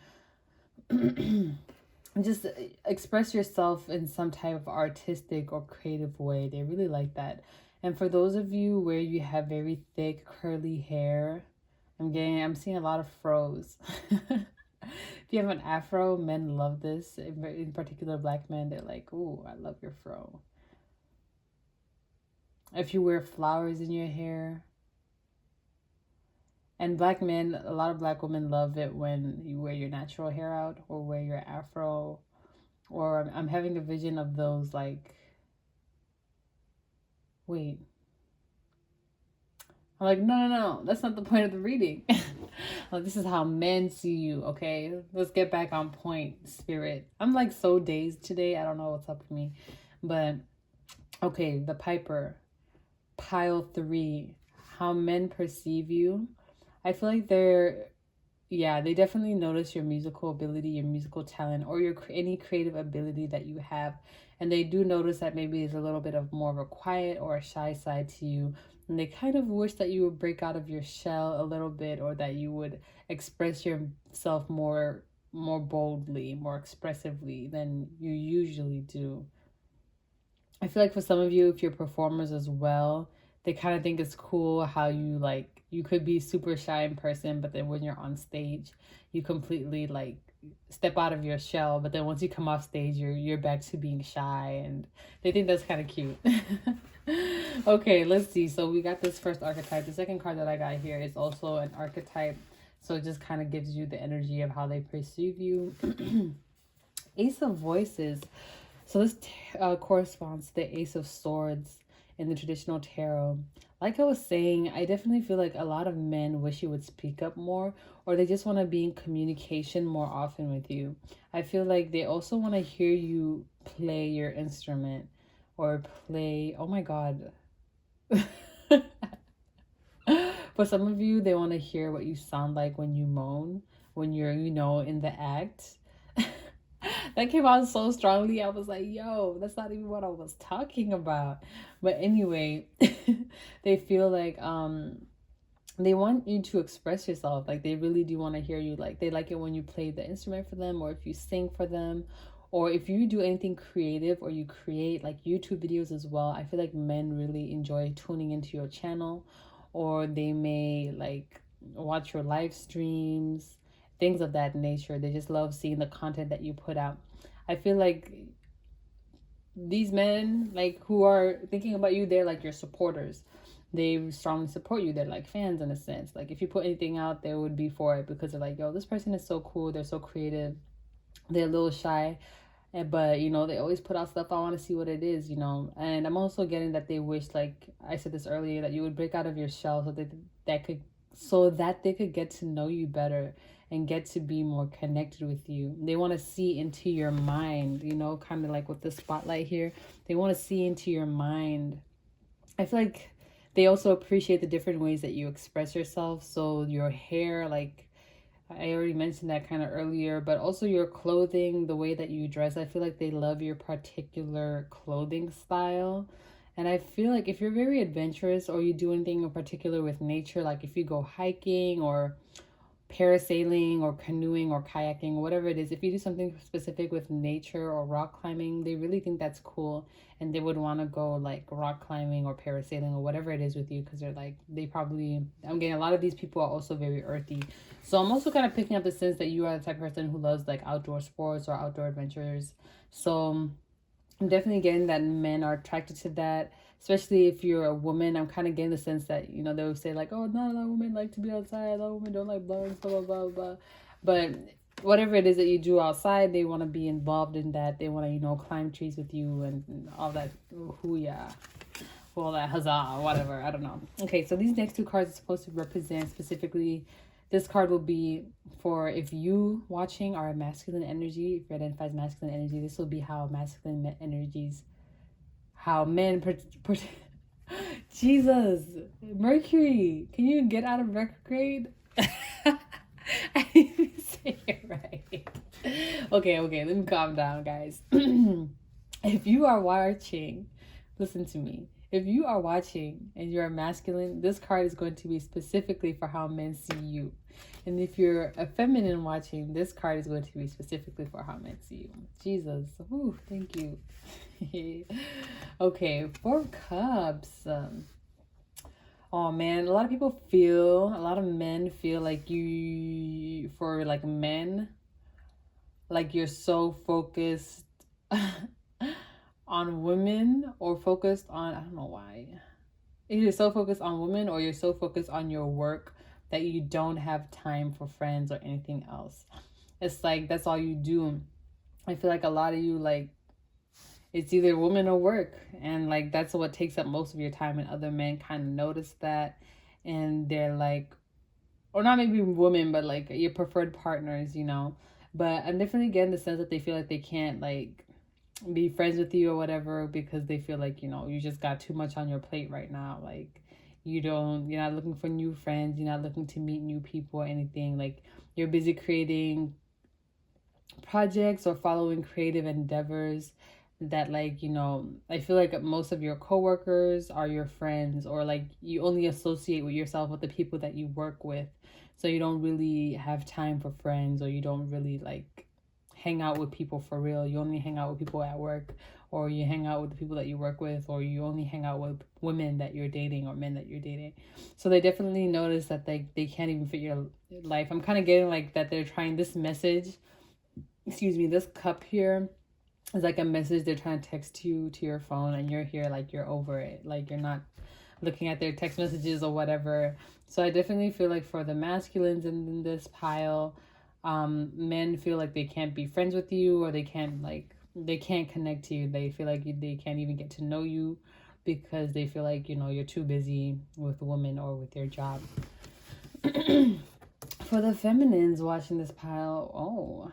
Speaker 1: just express yourself in some type of artistic or creative way. They really like that. And for those of you where you have very thick curly hair, I'm seeing a lot of froze. If you have an afro, men love this. In particular, black men, they're like, ooh, I love your fro. If you wear flowers in your hair. And black men, a lot of black women love it when you wear your natural hair out or wear your afro. Or I'm having a vision of those like, wait. I'm like, no, that's not the point of the reading. Like, this is how men see you, okay? Let's get back on point, spirit. I'm like so dazed today. I don't know what's up with me. But, okay, the Piper, pile 3, how men perceive you. I feel like they definitely notice your musical ability, your musical talent, or any creative ability that you have. And they do notice that maybe there's a little bit of more of a quiet or a shy side to you. And they kind of wish that you would break out of your shell a little bit, or that you would express yourself more boldly, more expressively than you usually do. I feel like for some of you, if you're performers as well, they kind of think it's cool how you could be super shy in person, but then when you're on stage, you completely like step out of your shell. But then once you come off stage, you're back to being shy, and they think that's kind of cute. Okay, let's see. So we got this first archetype. The second card that I got here is also an archetype. So it just kind of gives you the energy of how they perceive you. Ace of Voices. So this corresponds to the Ace of Swords in the traditional tarot. Like I was saying, I definitely feel like a lot of men wish you would speak up more, or they just want to be in communication more often with you. I feel like they also want to hear you play your instrument or play, oh my God. For some of you, they want to hear what you sound like when you moan, when you're, in the act. That came out so strongly. I was like, yo, that's not even what I was talking about. But anyway, they feel like they want you to express yourself. Like, they really do want to hear you. Like, they like it when you play the instrument for them, or if you sing for them, or if you do anything creative, or you create like YouTube videos as well. I feel like men really enjoy tuning into your channel, or they may like watch your live streams, things of that nature. They just love seeing the content that you put out. I feel like these men, like, who are thinking about you, they're like your supporters. They strongly support you. They're like fans in a sense. Like, if you put anything out, they would be for it, because they're like, yo, this person is so cool, they're so creative, they're a little shy, but you know, they always put out stuff. I want to see what it is, you know. And I'm also getting that they wish, like I said this earlier, that you would break out of your shell, so that they could get to know you better and get to be more connected with you. They want to see into your mind, you know, kind of like with the spotlight here. They want to see into your mind. I feel like they also appreciate the different ways that you express yourself. So your hair, like I already mentioned that kind of earlier, but also your clothing, the way that you dress. I feel like they love your particular clothing style. And I feel like if you're very adventurous, or you do anything in particular with nature, like if you go hiking or parasailing or canoeing or kayaking, whatever it is, if you do something specific with nature or rock climbing, they really think that's cool, and they would want to go like rock climbing or parasailing or whatever it is with you, because they're like, they probably, I'm getting a lot of these people are also very earthy. So I'm also kind of picking up the sense that you are the type of person who loves like outdoor sports or outdoor adventures. So I'm definitely getting that men are attracted to that, especially if you're a woman. I'm kind of getting the sense that, you know, they would say like, oh, not a lot of women like to be outside. A lot of women don't like blogs, blah, blah, blah, blah. But whatever it is that you do outside, they want to be involved in that. They want to, you know, climb trees with you and all that. Ooh, yeah. All that huzzah, whatever. I don't know. Okay, so these next two cards are supposed to represent specifically. This card will be for if you watching are a masculine energy, if you identify as masculine energy, this will be how masculine energies, how men, Jesus, Mercury, can you get out of retrograde? I didn't say it right. Okay, let me calm down, guys. If you are watching, listen to me. If you are watching and you're a masculine, this card is going to be specifically for how men see you. And if you're a feminine watching, this card is going to be specifically for how men see you. Jesus. Ooh, thank you. Okay, 4 cups. Oh man, a lot of men feel like you, for like men, like you're so focused on women, or focused on, I don't know why. You're so focused on women, or you're so focused on your work that you don't have time for friends or anything else. It's like that's all you do. I feel like a lot of you, like, it's either women or work, and like that's what takes up most of your time, and other men kind of notice that, and they're like, or not maybe women, but like your preferred partners, you know. But I'm definitely getting the sense that they feel like they can't like be friends with you or whatever, because they feel like, you know, you just got too much on your plate right now. Like, you're not looking for new friends, you're not looking to meet new people or anything. Like, you're busy creating projects or following creative endeavors that, like, you know, I feel like most of your coworkers are your friends, or like you only associate with yourself with the people that you work with. So you don't really have time for friends, or you don't really like hang out with people for real. You only hang out with people at work, or you hang out with the people that you work with, or you only hang out with women that you're dating or men that you're dating. So they definitely notice that they can't even fit your life. I'm kind of getting like that they're trying this message, excuse me, this cup here is like a message they're trying to text you to your phone, and you're here like you're over it, like you're not looking at their text messages or whatever. So I definitely feel like for the masculines in this pile, men feel like they can't be friends with you, or they can't connect to you. They feel like they can't even get to know you, because they feel like, you know, you're too busy with women or with your job. For the feminines watching this pile, oh,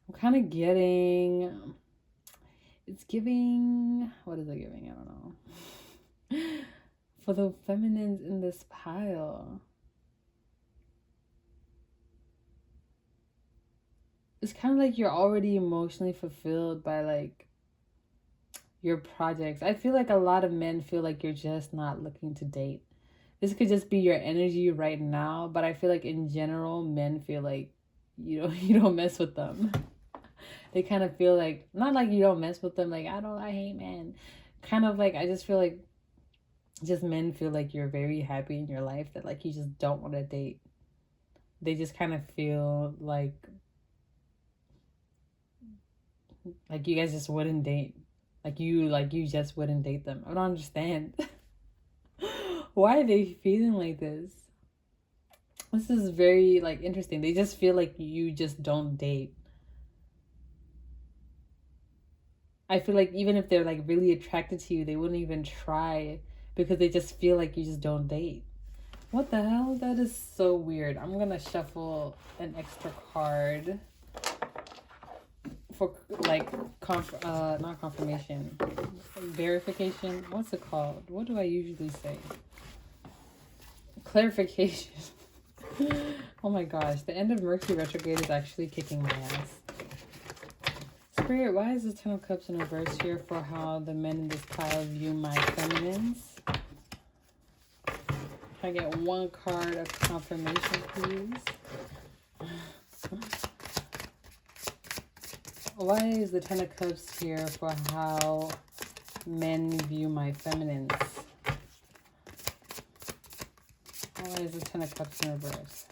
Speaker 1: I'm kind of getting, it's giving, what is it giving? I don't know. For the feminines in this pile, it's kind of like you're already emotionally fulfilled by like your projects. I feel like a lot of men feel like you're just not looking to date. This could just be your energy right now, but I feel like in general, men feel like you don't mess with them. They kind of feel like, not like you don't mess with them, like I hate men. Kind of like, I just feel like just men feel like you're very happy in your life, that like you just don't want to date. They just kind of feel like you guys just wouldn't date. Like you just wouldn't date them. I don't understand. Why are they feeling like this? This is very like interesting. They just feel like you just don't date. I feel like even if they're like really attracted to you, they wouldn't even try because they just feel like you just don't date. What the hell? That is so weird. I'm gonna shuffle an extra card for like not confirmation, verification. What's it called? What do I usually say? Clarification. Oh my gosh, the end of Mercury retrograde is actually kicking my ass. Spirit, why is the Ten of Cups in reverse here for how the men in this pile view my feminines? Can I get one card of confirmation, please? Why is the Ten of Cups here for how men view my feminines? Why is the Ten of Cups in reverse?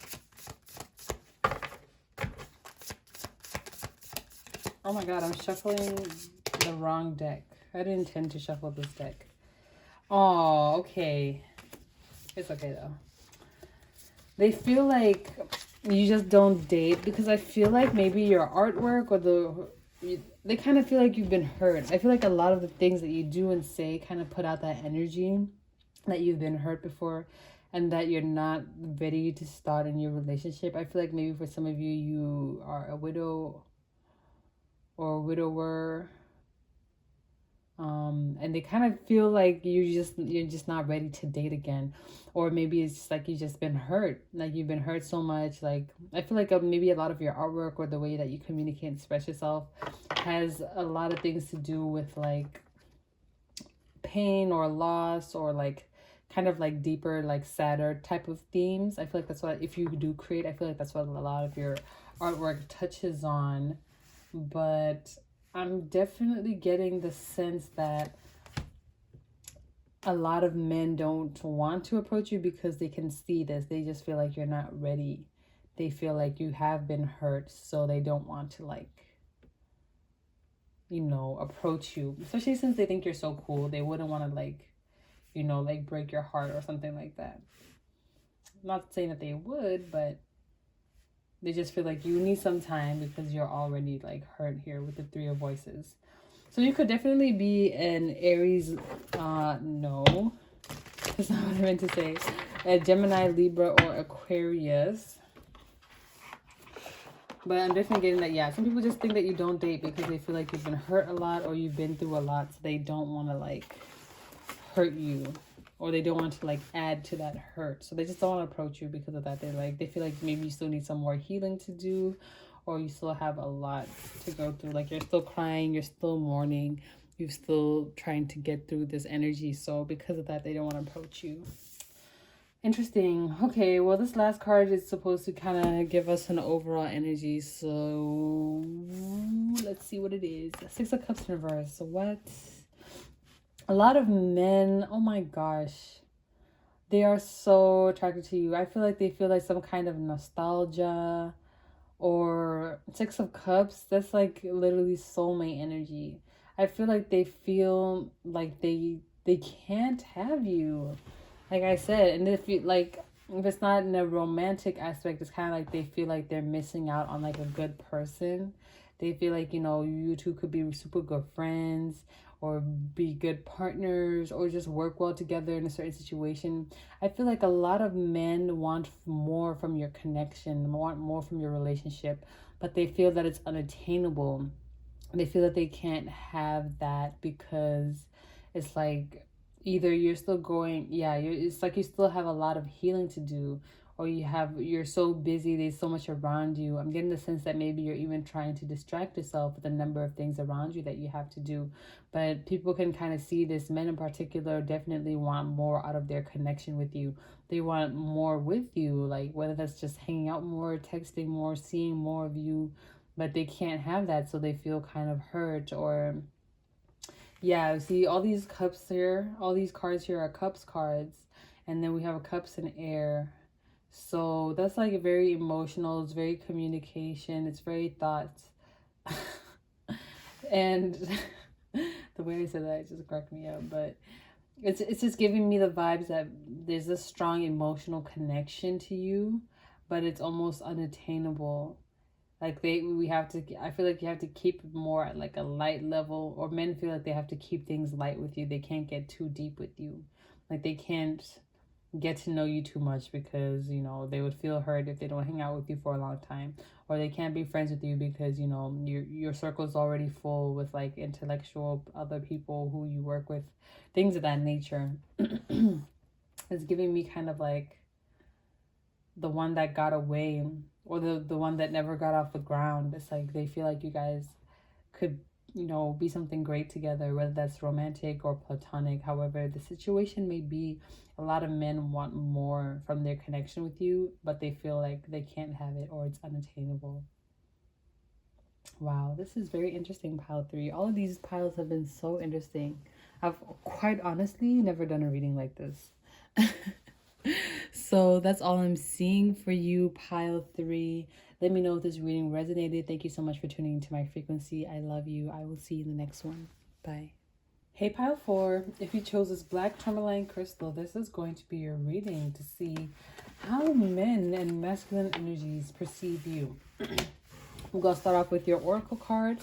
Speaker 1: Oh my god, I'm shuffling the wrong deck. I didn't intend to shuffle this deck. Oh, okay. It's okay though. They feel like you just don't date because I feel like maybe your artwork or they kind of feel like you've been hurt. I feel like a lot of the things that you do and say kind of put out that energy that you've been hurt before and that you're not ready to start a new relationship. I feel like maybe for some of you, you are a widow or a widower, and they kind of feel like you're just not ready to date again, or maybe it's just like you've just been hurt, like you've been hurt so much. Like I feel like maybe a lot of your artwork or the way that you communicate and express yourself has a lot of things to do with like pain or loss or like kind of like deeper, like sadder type of themes. I feel like that's what, if you do create, I feel like that's what a lot of your artwork touches on. But I'm definitely getting the sense that a lot of men don't want to approach you because they can see this. They just feel like you're not ready. They feel like you have been hurt, so they don't want to like, approach you. Especially since they think you're so cool. They wouldn't want to like, like break your heart or something like that. I'm not saying that they would, but they just feel like you need some time because you're already like hurt here with the Three of Voices. So you could definitely be an Aries, no, that's not what I meant to say. A Gemini, Libra, or Aquarius. But I'm definitely getting that, yeah, some people just think that you don't date because they feel like you've been hurt a lot or you've been through a lot. So they don't want to like hurt you, or they don't want to like add to that hurt. So they just don't want to approach you because of that. They feel like maybe you still need some more healing to do, or you still have a lot to go through. Like you're still crying, you're still mourning, you're still trying to get through this energy. So because of that, they don't want to approach you. Interesting. Okay, well, this last card is supposed to kind of give us an overall energy. So let's see what it is. Six of Cups in reverse. So what? A lot of men, oh my gosh, they are so attracted to you. I feel like they feel like some kind of nostalgia, or Six of Cups. That's like literally soulmate energy. I feel like they feel like they can't have you. Like I said, and if it's not in a romantic aspect, it's kind of like they feel like they're missing out on like a good person. They feel like, you two could be super good friends or be good partners or just work well together in a certain situation. I feel like a lot of men want more from your connection, want more from your relationship, but they feel that it's unattainable. They feel that they can't have that because it's like either you're still going, it's like you still have a lot of healing to do, or you're so busy, there's so much around you. I'm getting the sense that maybe you're even trying to distract yourself with the number of things around you that you have to do. But people can kind of see this. Men in particular definitely want more out of their connection with you. They want more with you, like whether that's just hanging out more, texting more, seeing more of you, but they can't have that, so they feel kind of hurt. Or yeah, see, all these cups here, all these cards here are cups cards, and then we have a cups in air. So that's like very emotional, it's very communication, it's very thoughts. And the way I said that, it just cracked me up. But it's just giving me the vibes that there's a strong emotional connection to you, but it's almost unattainable. Like we have to, I feel like you have to keep more at like a light level, or men feel like they have to keep things light with you. They can't get too deep with you. Like they can't get to know you too much, because they would feel hurt if they don't hang out with you for a long time, or they can't be friends with you because your circle's already full with like intellectual other people who you work with, things of that nature. It's giving me kind of like the one that got away, or the one that never got off the ground. It's like they feel like you guys could be something great together, whether that's romantic or platonic. However the situation may be, a lot of men want more from their connection with you, but they feel like they can't have it, or it's unattainable. Wow, this is very interesting, pile 3. All of these piles have been so interesting. I've quite honestly never done a reading like this. So that's all I'm seeing for you, pile 3. Let me know if this reading resonated. Thank you so much for tuning into my frequency. I love you. I will see you in the next one. Bye. Hey, pile 4. If you chose this black tourmaline crystal, this is going to be your reading to see how men and masculine energies perceive you. We're going to start off with your oracle card,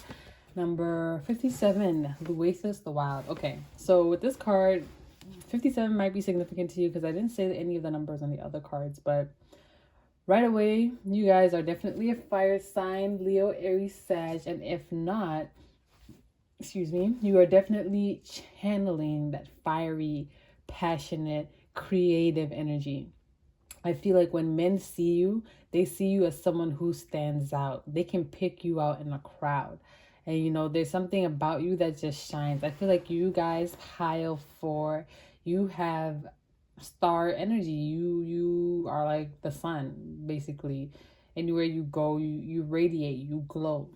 Speaker 1: number 57, Luathus the Wild. Okay, so with this card, 57 might be significant to you because I didn't say any of the numbers on the other cards, but right away, you guys are definitely a fire sign, Leo, Aries, Sag, and if not, you are definitely channeling that fiery, passionate, creative energy. I feel like when men see you, they see you as someone who stands out. They can pick you out in a crowd. And there's something about you that just shines. I feel like you guys, pile 4, you have star energy. You are like the sun, basically. Anywhere you go, you radiate, you glow.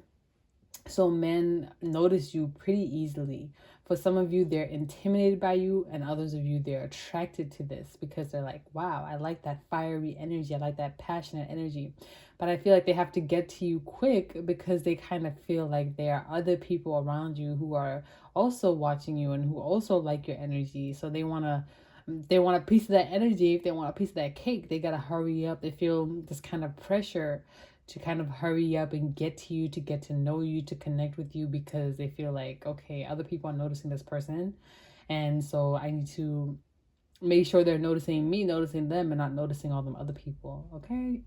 Speaker 1: So men notice you pretty easily. For some of you, they're intimidated by you, and others of you, they're attracted to this because they're like, wow, I like that fiery energy. I like that passionate energy. But I feel like they have to get to you quick because they kind of feel like there are other people around you who are also watching you and who also like your energy. So they want a piece of that energy. If they want a piece of that cake, they got to hurry up. They feel this kind of pressure to kind of hurry up and get to you, to get to know you, to connect with you, because they feel like, okay, other people are noticing this person, and so I need to make sure they're noticing me, noticing them, and not noticing all them other people. Okay.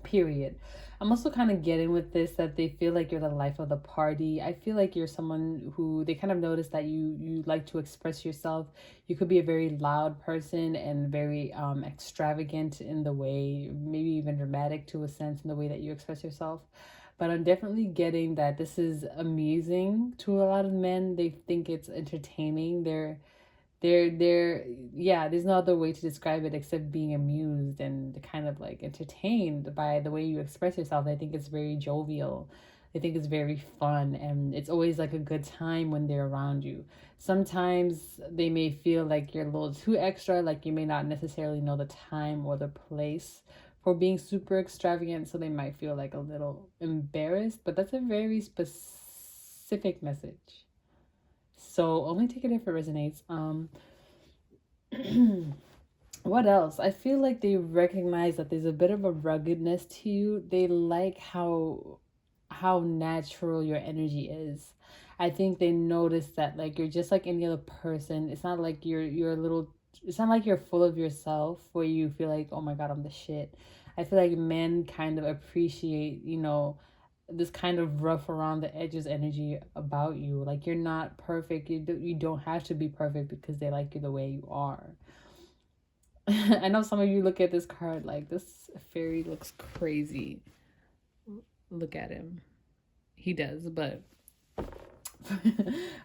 Speaker 1: Period. I'm also kind of getting with this that they feel like you're the life of the party. I feel like you're someone who they kind of notice that you like to express yourself. You could be a very loud person and very extravagant in the way, maybe even dramatic to a sense in the way that you express yourself. But I'm definitely getting that this is amusing to a lot of men. They think it's entertaining. They're yeah, there's no other way to describe it except being amused and kind of like entertained by the way you express yourself. I think it's very jovial. I think it's very fun, and it's always like a good time when they're around you. Sometimes they may feel like you're a little too extra, like you may not necessarily know the time or the place for being super extravagant, so they might feel like a little embarrassed, but that's a very specific message. So only take it if it resonates. What else? I feel like they recognize that there's a bit of a ruggedness to you. They like how natural your energy is. I think they notice that like you're just like any other person. It's not like you're a little, it's not like you're full of yourself where you feel like, oh my god, I'm the shit. I feel like men kind of appreciate, this kind of rough around the edges energy about you. Like you're not perfect. You don't have to be perfect because they like you the way you are. I know some of you look at this card like, this fairy looks crazy. Look at him. He does, but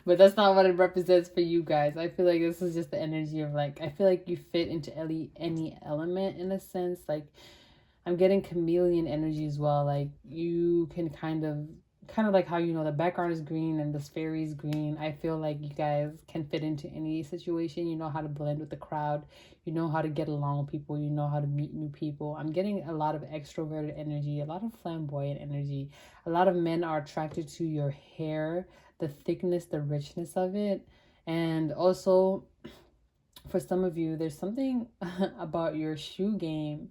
Speaker 1: but that's not what it represents for you guys. I feel like this is just the energy of like, I feel like you fit into any element in a sense. Like, I'm getting chameleon energy as well. Like, you can kind of like how, you know, the background is green and this fairy is green. I feel like you guys can fit into any situation. You know how to blend with the crowd. You know how to get along with people. You know how to meet new people. I'm getting a lot of extroverted energy, a lot of flamboyant energy. A lot of men are attracted to your hair, the thickness, the richness of it. And also, for some of you, there's something about your shoe game.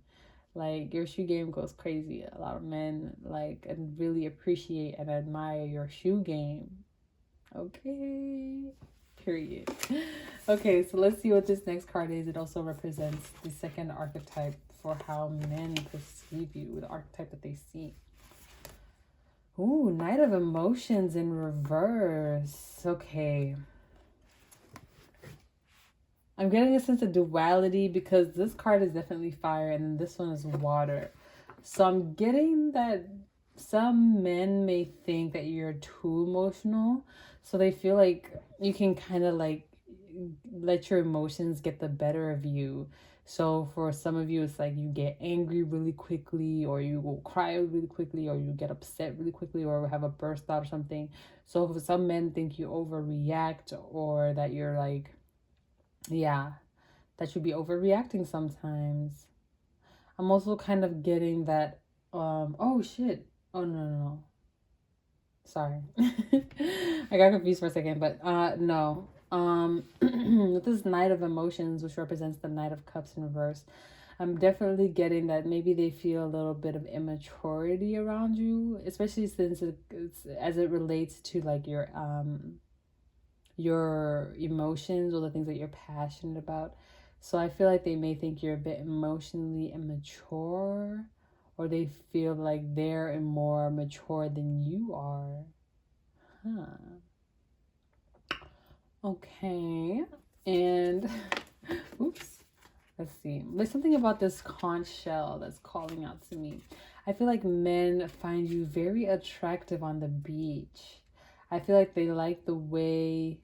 Speaker 1: Like, your shoe game goes crazy. A lot of men like and really appreciate and admire your shoe game. Okay. Period. Okay, so let's see what this next card is. It also represents the second archetype for how men perceive you, the archetype that they see. Ooh, Knight of Emotions in reverse. Okay. I'm getting a sense of duality because this card is definitely fire and then this one is water. So I'm getting that some men may think that you're too emotional. So they feel like you can kind of like let your emotions get the better of you. So for some of you, it's like you get angry really quickly, or you will cry really quickly, or you get upset really quickly, or have a burst out or something. So for some men think you overreact, or that you're like, yeah, that you'd be overreacting sometimes. I'm also kind of getting that, oh shit. Oh no. Sorry. I got confused for a second, but no. With this Knight of Emotions, which represents the Knight of Cups in reverse, I'm definitely getting that maybe they feel a little bit of immaturity around you, especially since it's as it relates to like your emotions or the things that you're passionate about. So I feel like they may think you're a bit emotionally immature, or they feel like they're more mature than you are. Huh. Okay. And oops. Let's see. There's something about this conch shell that's calling out to me. I feel like men find you very attractive on the beach. I feel like they like the way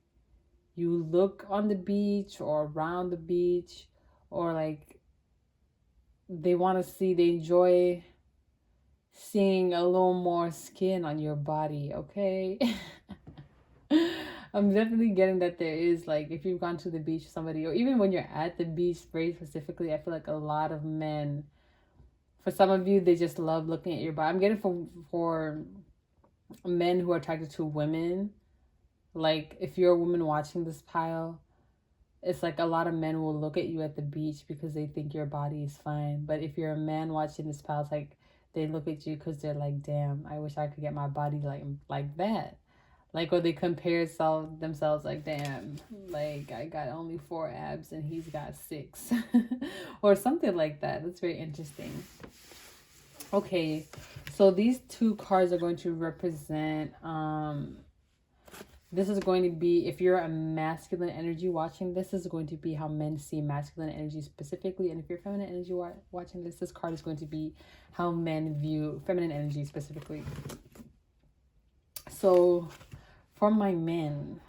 Speaker 1: you look on the beach or around the beach, or like they enjoy seeing a little more skin on your body, okay? I'm definitely getting that there is, like, if you've gone to the beach with somebody, or even when you're at the beach very specifically, I feel like a lot of men, for some of you, they just love looking at your body. I'm getting for men who are attracted to women, like if you're a woman watching this pile, it's like a lot of men will look at you at the beach because they think your body is fine. But if you're a man watching this pile, it's like they look at you because they're like, damn, I wish I could get my body like that. Like, or they compare themselves like, damn, like I got only 4 abs and he's got 6. Or something like that. That's very interesting. Okay, so these 2 cards are going to represent this is going to be, if you're a masculine energy watching this is going to be how men see masculine energy specifically. And if you're feminine energy watching this card is going to be how men view feminine energy specifically. So for my men,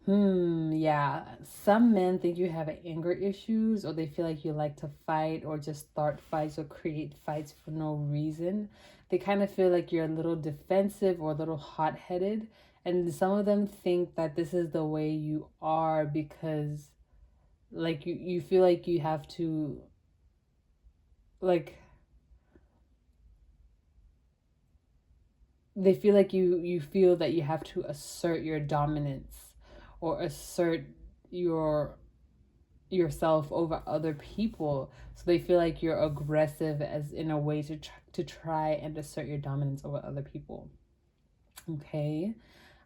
Speaker 1: yeah, some men think you have anger issues, or they feel like you like to fight or just start fights or create fights for no reason. They kind of feel like you're a little defensive or a little hot-headed, and some of them think that this is the way you are because like you feel like you have to, like, they feel like you feel that you have to assert your dominance or assert yourself over other people. So they feel like you're aggressive as in a way to try and assert your dominance over other people. Okay.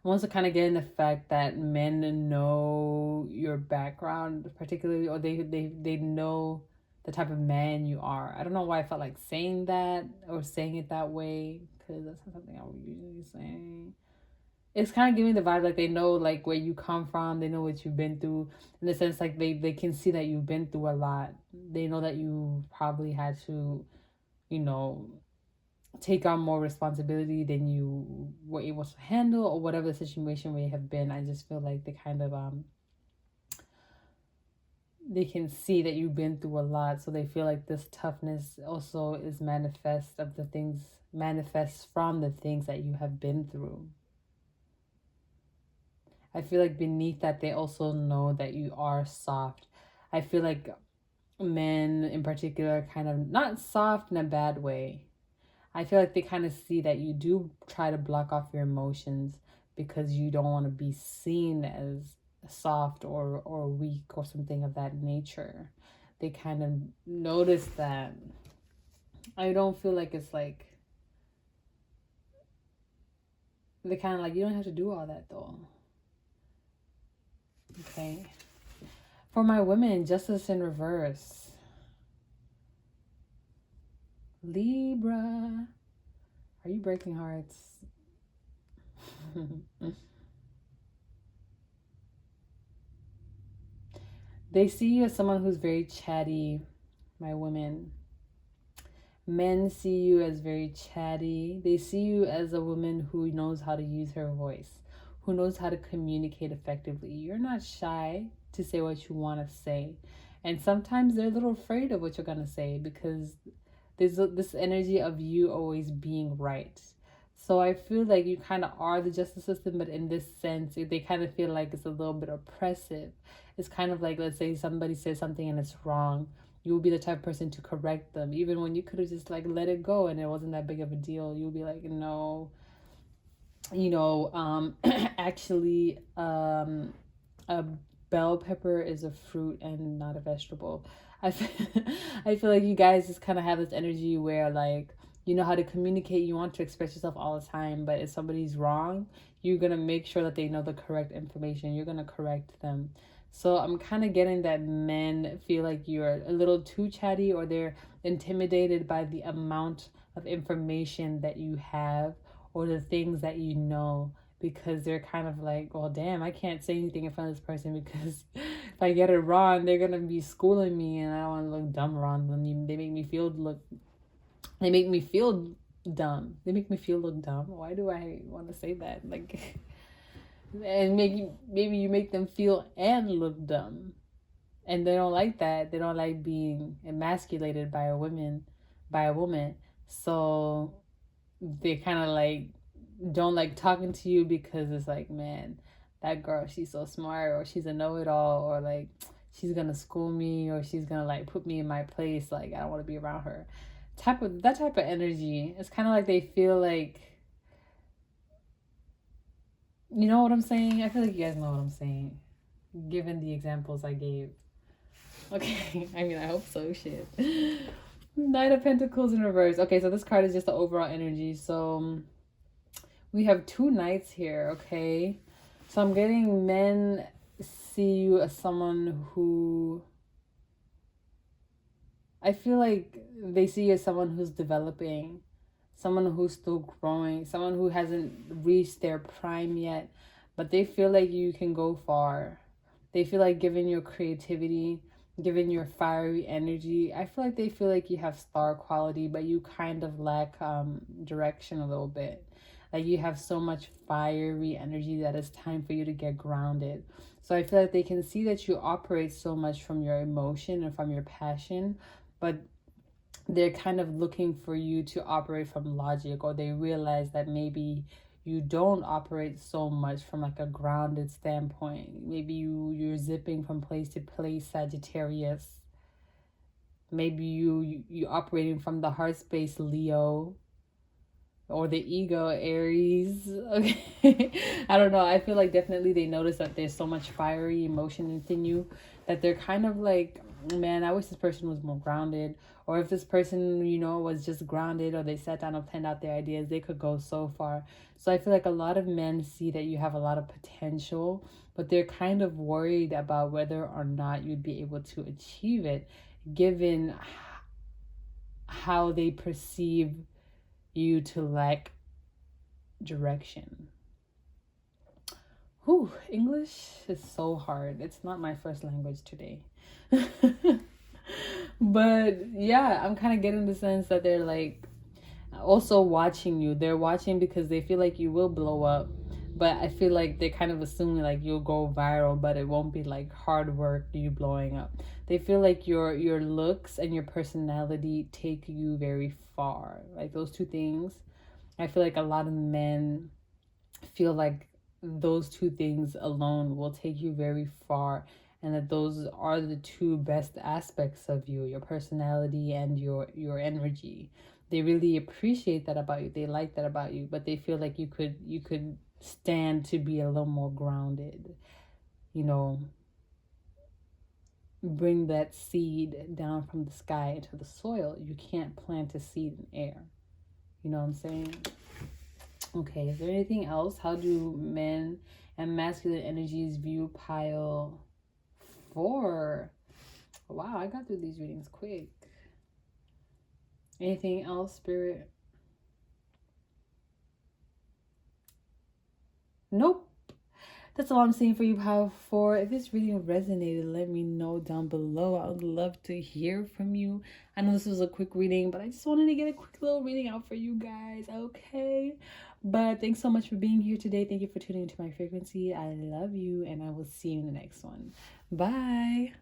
Speaker 1: I'm also kind of getting the fact that men know your background particularly, or they know the type of man you are. I don't know why I felt like saying that or saying it that way, because that's not something I would usually say. it's kind of giving the vibe like they know like where you come from, they know what you've been through, in the sense like they can see that you've been through a lot. They know that you probably had to, you know, take on more responsibility than you were able to handle, or whatever the situation may have been. I just feel like they kind of they can see that you've been through a lot, so they feel like this toughness also is manifests from the things that you have been through. I feel like beneath that, they also know that you are soft. I feel like men in particular are kind of not soft in a bad way. I feel like they kind of see that you do try to block off your emotions because you don't want to be seen as soft or weak or something of that nature. They kind of notice that. I don't feel like it's like they kind of like, you don't have to do all that though. Okay. For my women, justice in reverse. Libra. Are you breaking hearts? They see you as someone who's very chatty, my women. Men see you as very chatty. They see you as a woman who knows how to use her voice, who knows how to communicate effectively. You're not shy to say what you want to say. And sometimes they're a little afraid of what you're going to say because there's this energy of you always being right. So I feel like you kind of are the justice system, but in this sense, they kind of feel like it's a little bit oppressive. It's kind of like, let's say somebody says something and it's wrong. You will be the type of person to correct them, even when you could have just like let it go and it wasn't that big of a deal. You'll be like, no, actually, a bell pepper is a fruit and not a vegetable. I feel, I feel like you guys just kind of have this energy where like you know how to communicate, you want to express yourself all the time, but if somebody's wrong, you're gonna make sure that they know the correct information. You're gonna correct them. So I'm kind of getting that men feel like you're a little too chatty, or they're intimidated by the amount of information that you have or the things that you know, because they're kind of like, well, damn, I can't say anything in front of this person because if I get it wrong, they're gonna be schooling me, and I don't want to look dumb around them. They make me feel dumb. They make me feel look dumb. Why do I want to say that? Like, and maybe you make them feel and look dumb, and they don't like that. They don't like being emasculated by a woman. So they kind of like don't like talking to you because it's like, man, that girl, she's so smart, or she's a know-it-all, or like she's gonna school me, or she's gonna like put me in my place. Like, I don't want to be around her. Type of energy. It's kind of like they feel like, you know what I'm saying? I feel like you guys know what I'm saying, given the examples I gave. Okay, I mean, I hope so. Shit. Knight of Pentacles in reverse. Okay, so this card is just the overall energy. So we have two knights here, okay? So I'm getting men see you as someone who, I feel like they see you as someone who's developing, someone who's still growing, someone who hasn't reached their prime yet, but they feel like you can go far. They feel like, given your creativity, given your fiery energy, I feel like they feel like you have star quality, but you kind of lack direction a little bit. Like, you have so much fiery energy that it's time for you to get grounded. So I feel like they can see that you operate so much from your emotion and from your passion, but they're kind of looking for you to operate from logic, or they realize that maybe you don't operate so much from like a grounded standpoint. Maybe you're zipping from place to place, Sagittarius. Maybe you operating from the heart space, Leo, or the ego, Aries. Okay. I don't know. I feel like definitely they notice that there's so much fiery emotion within you that they're kind of like, man, I wish this person was more grounded. Or if this person, was just grounded, or they sat down and planned out their ideas, they could go so far. So I feel like a lot of men see that you have a lot of potential, but they're kind of worried about whether or not you'd be able to achieve it, given how they perceive you to lack direction. Whew, English is so hard. It's not my first language today. But yeah, I'm kind of getting the sense that they're like also watching you. They're watching because they feel like you will blow up. But I feel like they're kind of assuming like you'll go viral, but it won't be like hard work you blowing up. They feel like your looks and your personality take you very far. Like those two things. I feel like a lot of men feel like those two things alone will take you very far, and that those are the two best aspects of you, your personality and your energy. They really appreciate that about you, they like that about you, but they feel like you could stand to be a little more grounded, you know, bring that seed down from the sky into the soil. You can't plant a seed in air, you know what I'm saying? Okay, is there anything else? How do men and masculine energies view pile 4? Wow, I got through these readings quick. Anything else, Spirit? Nope. That's all I'm saying for you, Pile 4. If this reading resonated, let me know down below. I would love to hear from you. I know this was a quick reading, but I just wanted to get a quick little reading out for you guys, okay? But thanks so much for being here today. Thank you for tuning into my frequency. I love you, and I will see you in the next one. Bye.